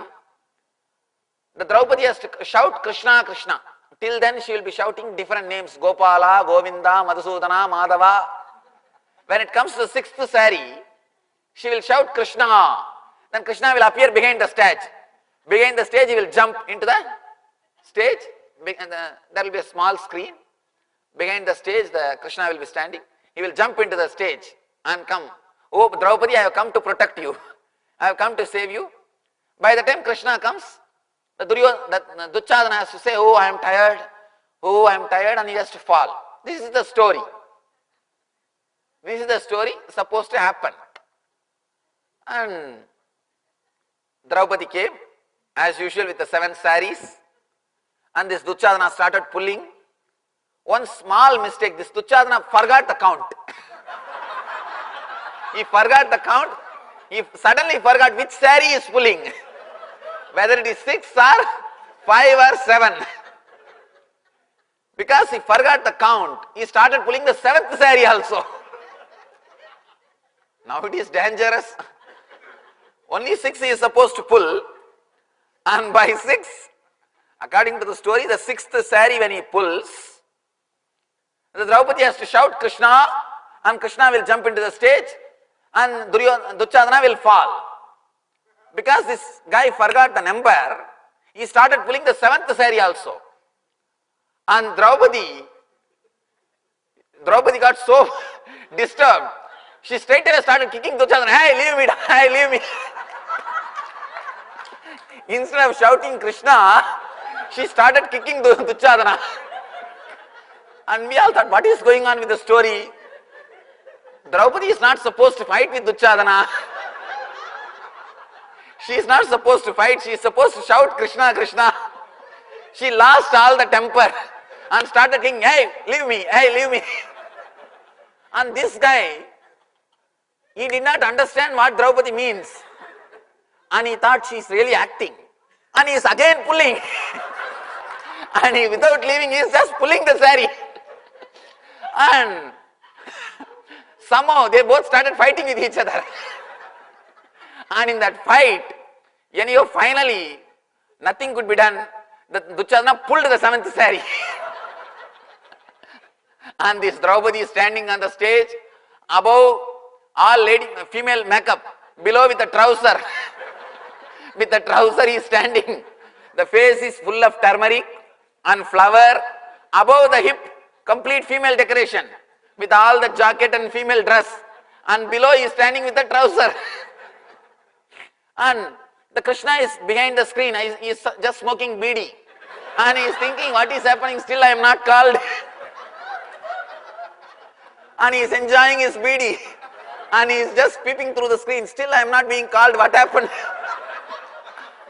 the Draupadi has to shout Krishna, Krishna. Till then she will be shouting different names, Gopala, Govinda, Madhusudana, Madhava. When it comes to the 6th sari, she will shout Krishna. Then Krishna will appear behind the stage. Behind the stage he will jump into the stage. There will be a small screen. Behind the stage the Krishna will be standing. He will jump into the stage and come. "Oh Draupadi, I have come to protect you. I have come to save you." By the time Krishna comes, the Duryodhana has to say, "Oh, I am tired. Oh, I am tired," and he has to fall. This is the story. This is the story supposed to happen. And Draupadi came as usual with the 7 saris, and this Duryodhana started pulling. One small mistake, this Duryodhana forgot the count. He forgot the count. He suddenly forgot which sari he is pulling. Whether it is 6 or 5 or 7. Because he forgot the count, he started pulling the 7th sari also. Now it is dangerous. Only 6 he is supposed to pull, and by 6, according to the story, the 6th sari when he pulls, the Draupadi has to shout Krishna, and Krishna will jump into the stage, and Duryodhana will fall. Because this guy forgot the number, he started pulling the 7th sari also. And Draupadi got so disturbed, she straight away started kicking Duryodhana. Hey, leave me, hey, leave me. Instead of shouting Krishna, she started kicking Duryodhana. And we all thought, what is going on with the story? Draupadi is not supposed to fight with Duryodhana. She is not supposed to fight, she is supposed to shout Krishna, Krishna. She lost all the temper and started thinking, hey, leave me, hey, leave me. And this guy, he did not understand what Draupadi means. And he thought she is really acting. And he is again pulling. And he, without leaving, he is just pulling the sari. And somehow they both started fighting with each other. And in that fight, anyhow, finally, nothing could be done. The Duryodhana pulled the 7th sari. And this Draupadi is standing on the stage, above all female makeup, below with a trouser. With the trouser he is standing. The face is full of turmeric and flower. Above the hip, complete female decoration, with all the jacket and female dress. And below he is standing with the trouser. And the Krishna is behind the screen, he is just smoking beedi. And he is thinking, what is happening, still I am not called. And he is enjoying his beedi. And he is just peeping through the screen, still I am not being called, what happened?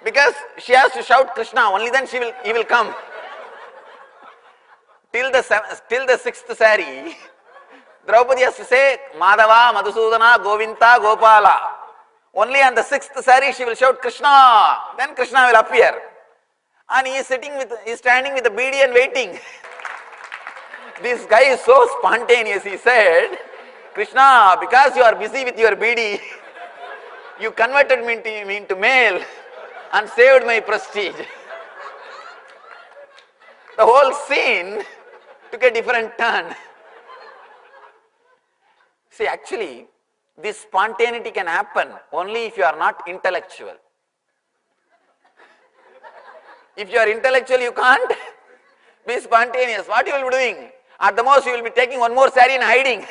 Because she has to shout Krishna, only then he will come. Till the 6th sari, Draupadi has to say, Madhava, Madhusudana, Govinda, Gopala. Only on the 6th sari she will shout Krishna, then Krishna will appear. And he is standing with the beedi and waiting. This guy is so spontaneous, he said, Krishna, because you are busy with your beedi, you converted me into male and saved my prestige. The whole scene took a different turn. See, actually, this spontaneity can happen only if you are not intellectual. If you are intellectual, you can't be spontaneous. What you will be doing? At the most, you will be taking one more sari and hiding.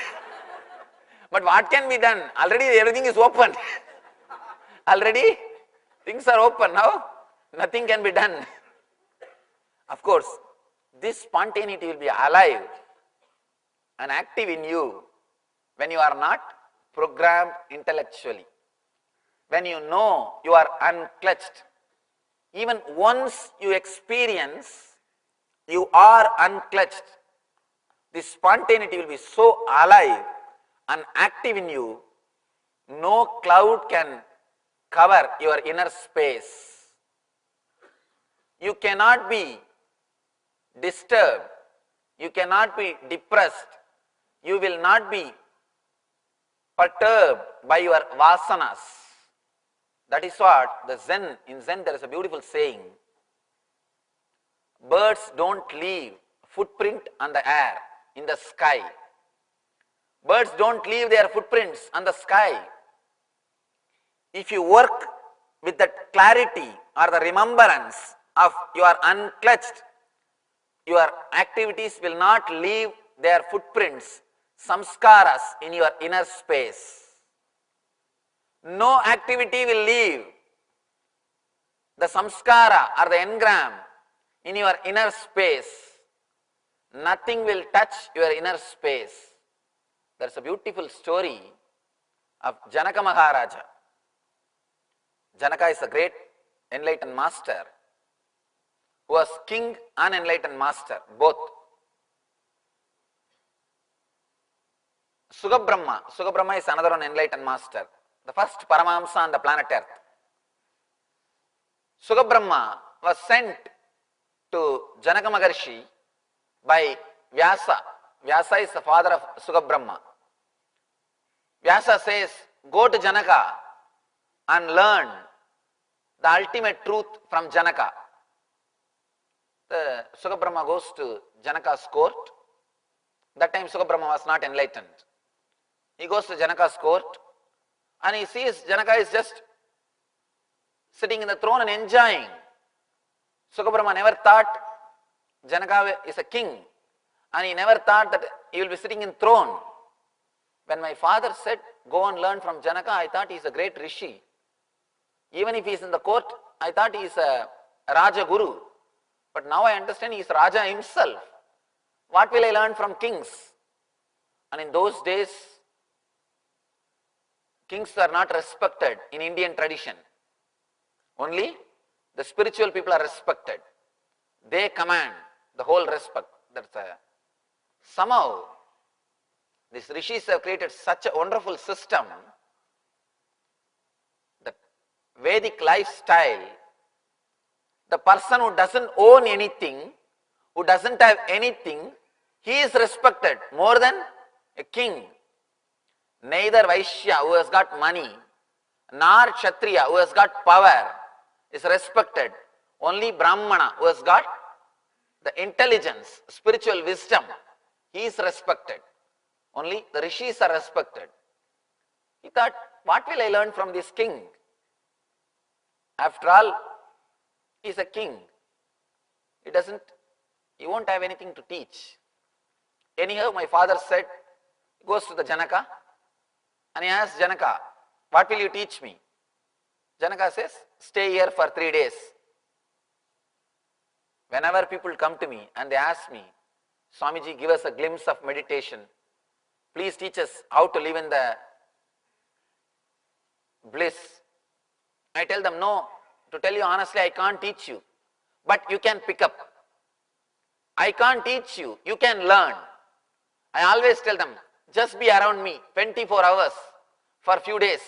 But what can be done? Already everything is open. Already things are open now. Nothing can be done. Of course, this spontaneity will be alive and active in you when you are not programmed intellectually. When you know you are unclutched. Even once you experience you are unclutched, this spontaneity will be so alive and active in you, no cloud can cover your inner space. You cannot be disturbed, you cannot be depressed, you will not be perturbed by your vasanas. That is what in Zen there is a beautiful saying, birds don't leave footprint on the air, in the sky. Birds don't leave their footprints on the sky. If you work with that clarity or the remembrance of you are unclutched, your activities will not leave their footprints, samskaras in your inner space. No activity will leave the samskara or the engram in your inner space. Nothing will touch your inner space. There's a beautiful story of Janaka Maharaja. Janaka is a great enlightened master who was king and enlightened master, both. Sugabrahma is another one enlightened master, the first Paramahamsa on the planet Earth. Sugabrahma was sent to Janaka Maharshi by Vyasa. Vyasa is the father of Sugabrahma. Vyasa says, go to Janaka and learn the ultimate truth from Janaka. The Sugabrahma goes to Janaka's court. That time Sugabrahma was not enlightened. He goes to Janaka's court and he sees Janaka is just sitting in the throne and enjoying. Sugabrahma never thought Janaka is a king, and he never thought that he will be sitting in throne. When my father said, go and learn from Janaka, I thought he is a great rishi. Even if he is in the court, I thought he is a Raja Guru. But now I understand he is Raja himself. What will I learn from kings? And in those days, kings are not respected in Indian tradition. Only the spiritual people are respected. They command the whole respect. Somehow, these rishis have created such a wonderful system that Vedic lifestyle, the person who doesn't own anything, who doesn't have anything, he is respected more than a king. Neither Vaishya, who has got money, nor Kshatriya, who has got power, is respected. Only Brahmana, who has got the intelligence, spiritual wisdom, he is respected. Only the rishis are respected. He thought, what will I learn from this king? After all, he is a king. He won't have anything to teach. Anyhow, my father said, he goes to the Janaka and he asks Janaka, what will you teach me? Janaka says, stay here for 3 days. Whenever people come to me and they ask me, Swamiji, give us a glimpse of meditation. Please teach us how to live in the bliss. I tell them, no, to tell you honestly, I can't teach you, but you can pick up. I can't teach you, you can learn. I always tell them, just be around me 24 hours for a few days.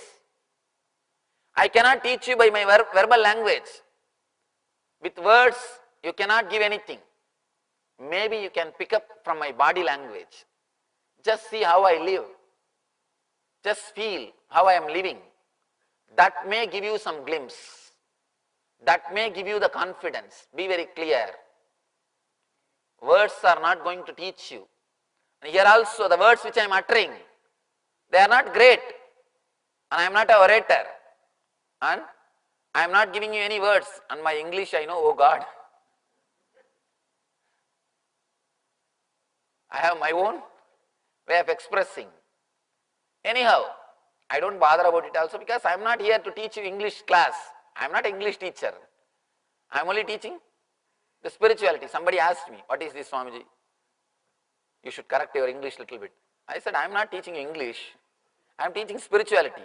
I cannot teach you by my verbal language. With words, you cannot give anything. Maybe you can pick up from my body language. Just see how I live. Just feel how I am living. That may give you some glimpse. That may give you the confidence. Be very clear. Words are not going to teach you. And here also the words which I am uttering, they are not great. And I am not an orator. And I am not giving you any words. And my English I know, oh God. I have my own way of expressing. Anyhow, I don't bother about it also because I am not here to teach you English class. I am not an English teacher. I am only teaching the spirituality. Somebody asked me, what is this, Swamiji? You should correct your English little bit. I said, I am not teaching you English. I am teaching spirituality.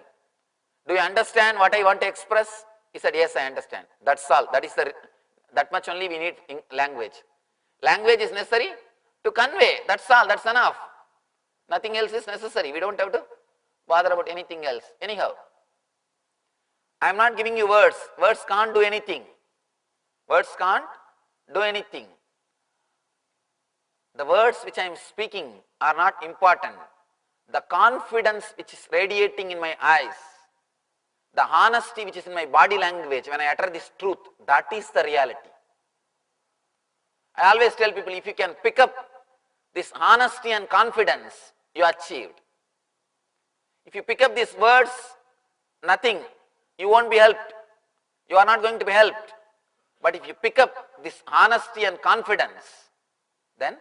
Do you understand what I want to express? He said, yes, I understand. That's all. That much only we need language. Language is necessary to convey. That's all. That's enough. Nothing else is necessary. We don't have to bother about anything else. Anyhow, I am not giving you words. Words can't do anything. Words can't do anything. The words which I am speaking are not important. The confidence which is radiating in my eyes, the honesty which is in my body language when I utter this truth, that is the reality. I always tell people, if you can pick up this honesty and confidence, you achieved. If you pick up these words, nothing, you won't be helped. You are not going to be helped. But if you pick up this honesty and confidence, then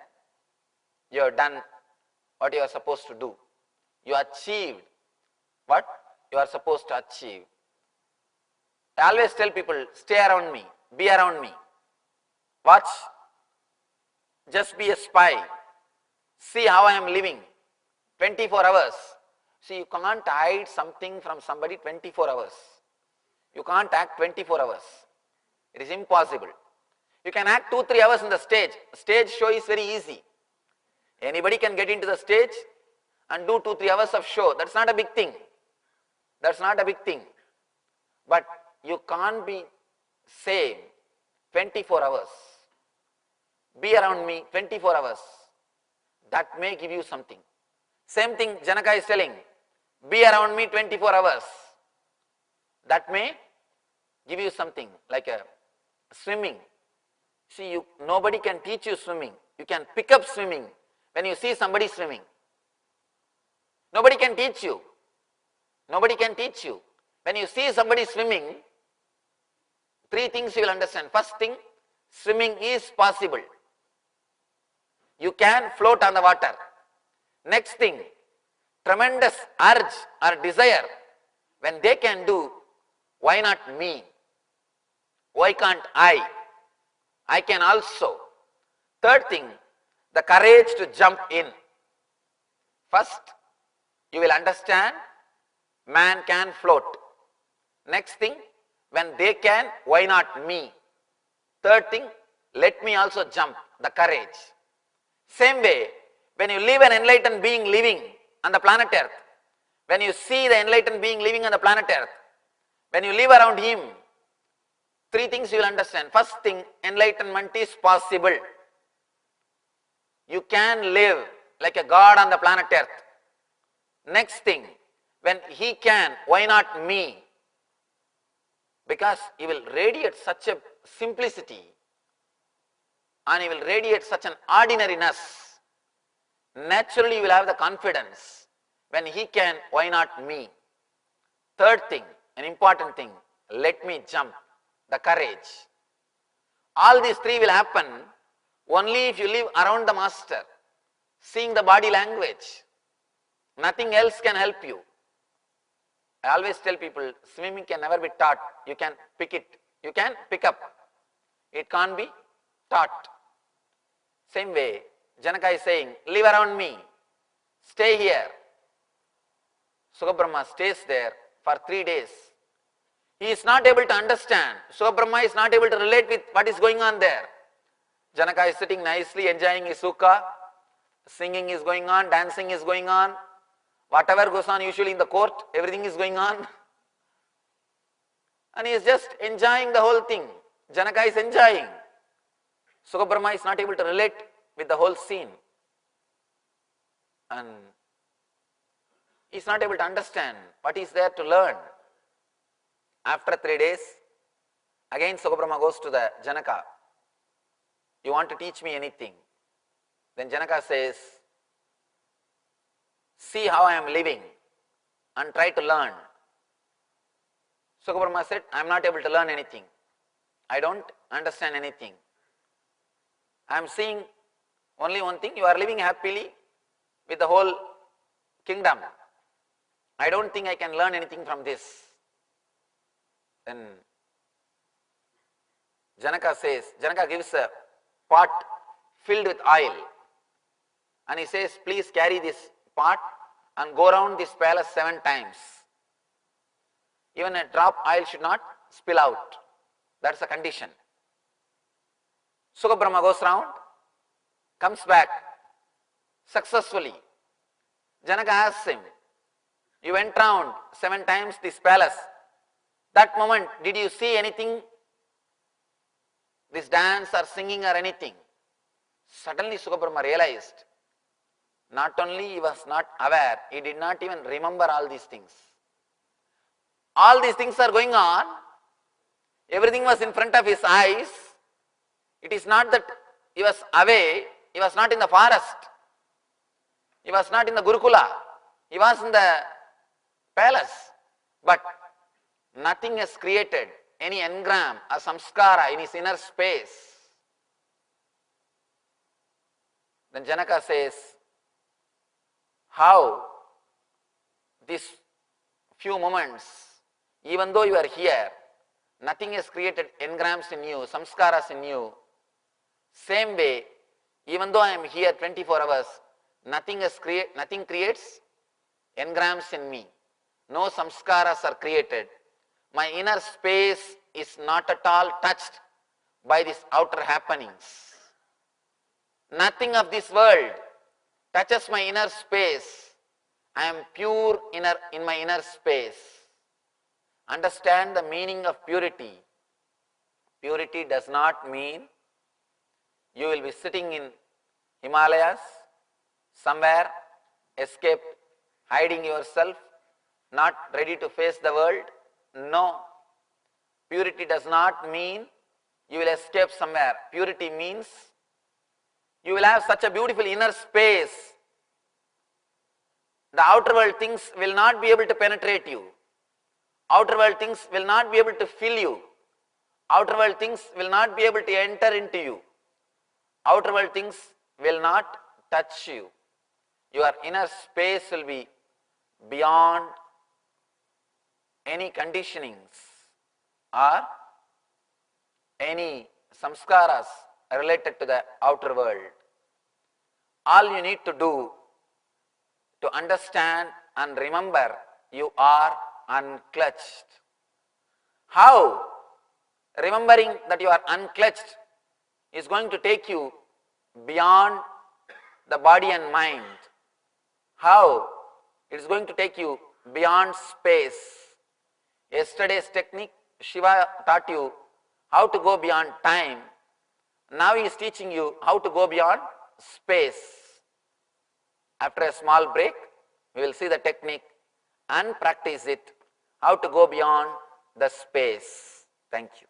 you have done what you are supposed to do. You achieved what you are supposed to achieve. I always tell people, stay around me, be around me. Watch. Just be a spy. See how I am living. 24 hours. See, you can't hide something from somebody 24 hours. You can't act 24 hours. It is impossible. You can act 2-3 hours in the stage. Stage show is very easy. Anybody can get into the stage and do 2-3 hours of show. That's not a big thing. That's not a big thing. But you can't be same 24 hours. Be around me 24 hours. That may give you something. Same thing Janaka is telling. Be around me 24 hours. That may give you something like a swimming. See, nobody can teach you swimming. You can pick up swimming when you see somebody swimming. Nobody can teach you. Nobody can teach you. When you see somebody swimming, 3 things you will understand. First thing, swimming is possible. You can float on the water. Next thing, tremendous urge or desire. When they can do, why not me? Why can't I? I can also. Third thing, the courage to jump in. First, you will understand man can float. Next thing, when they can, why not me? Third thing, let me also jump, the courage. Same way, when you leave an enlightened being living on the planet Earth, when you see the enlightened being living on the planet Earth, when you live around him, 3 things you will understand. First thing, enlightenment is possible. You can live like a god on the planet Earth. Next thing, when he can, why not me? Because he will radiate such a simplicity and he will radiate such an ordinariness. Naturally you will have the confidence. When he can, why not me? Third thing, an important thing, let me jump, the courage. All these 3 will happen only if you live around the master, seeing the body language. Nothing else can help you. I always tell people, swimming can never be taught. You can pick it. You can pick up. It can't be taught. Same way, Janaka is saying, live around me. Stay here. Sukabrahma stays there for 3 days. He is not able to understand. Sukabrahma is not able to relate with what is going on there. Janaka is sitting nicely, enjoying his sukha. Singing is going on, dancing is going on. Whatever goes on usually in the court, everything is going on. And he is just enjoying the whole thing. Janaka is enjoying. Sukabrahma is not able to relate with the whole scene. And he is not able to understand what is there to learn. After 3 days, again Sukabrahma goes to the Janaka. You want to teach me anything? Then Janaka says, see how I am living and try to learn. Sukabrahma said, I am not able to learn anything. I don't understand anything. I am seeing only one thing, you are living happily with the whole kingdom. I don't think I can learn anything from this. Then Janaka gives a pot filled with oil. And he says, please carry this pot and go around this palace 7 times. Even a drop oil should not spill out. That's a condition. Sukabrahma goes round, comes back successfully. Janaka asks him, you went round 7 times this palace. That moment, did you see anything? This dance or singing or anything? Suddenly Sukabrahma realized, not only he was not aware, he did not even remember all these things. All these things are going on. Everything was in front of his eyes. It is not that he was away, he was not in the forest. He was not in the Gurukula. He was in the palace. But nothing has created any engram or samskara in his inner space. Then Janaka says, how these few moments, even though you are here, nothing has created engrams in you, samskaras in you. Same way, even though I am here 24 hours, Nothing creates engrams in me. No samskaras are created. My inner space is not at all touched by these outer happenings. Nothing of this world touches my inner space. I am pure in my inner space. Understand the meaning of purity. Purity does not mean you will be sitting in Himalayas, somewhere, escaped, hiding yourself, not ready to face the world. No. Purity does not mean you will escape somewhere. Purity means you will have such a beautiful inner space. The outer world things will not be able to penetrate you. Outer world things will not be able to fill you. Outer world things will not be able to enter into you. Outer world things will not touch you. Your inner space will be beyond any conditionings or any samskaras related to the outer world. All you need to do to understand and remember, you are unclutched. How remembering that you are unclutched is going to take you beyond the body and mind? How it is going to take you beyond space? Yesterday's technique, Shiva taught you how to go beyond time. Now he is teaching you how to go beyond space. After a small break, we will see the technique and practice it, how to go beyond the space. Thank you.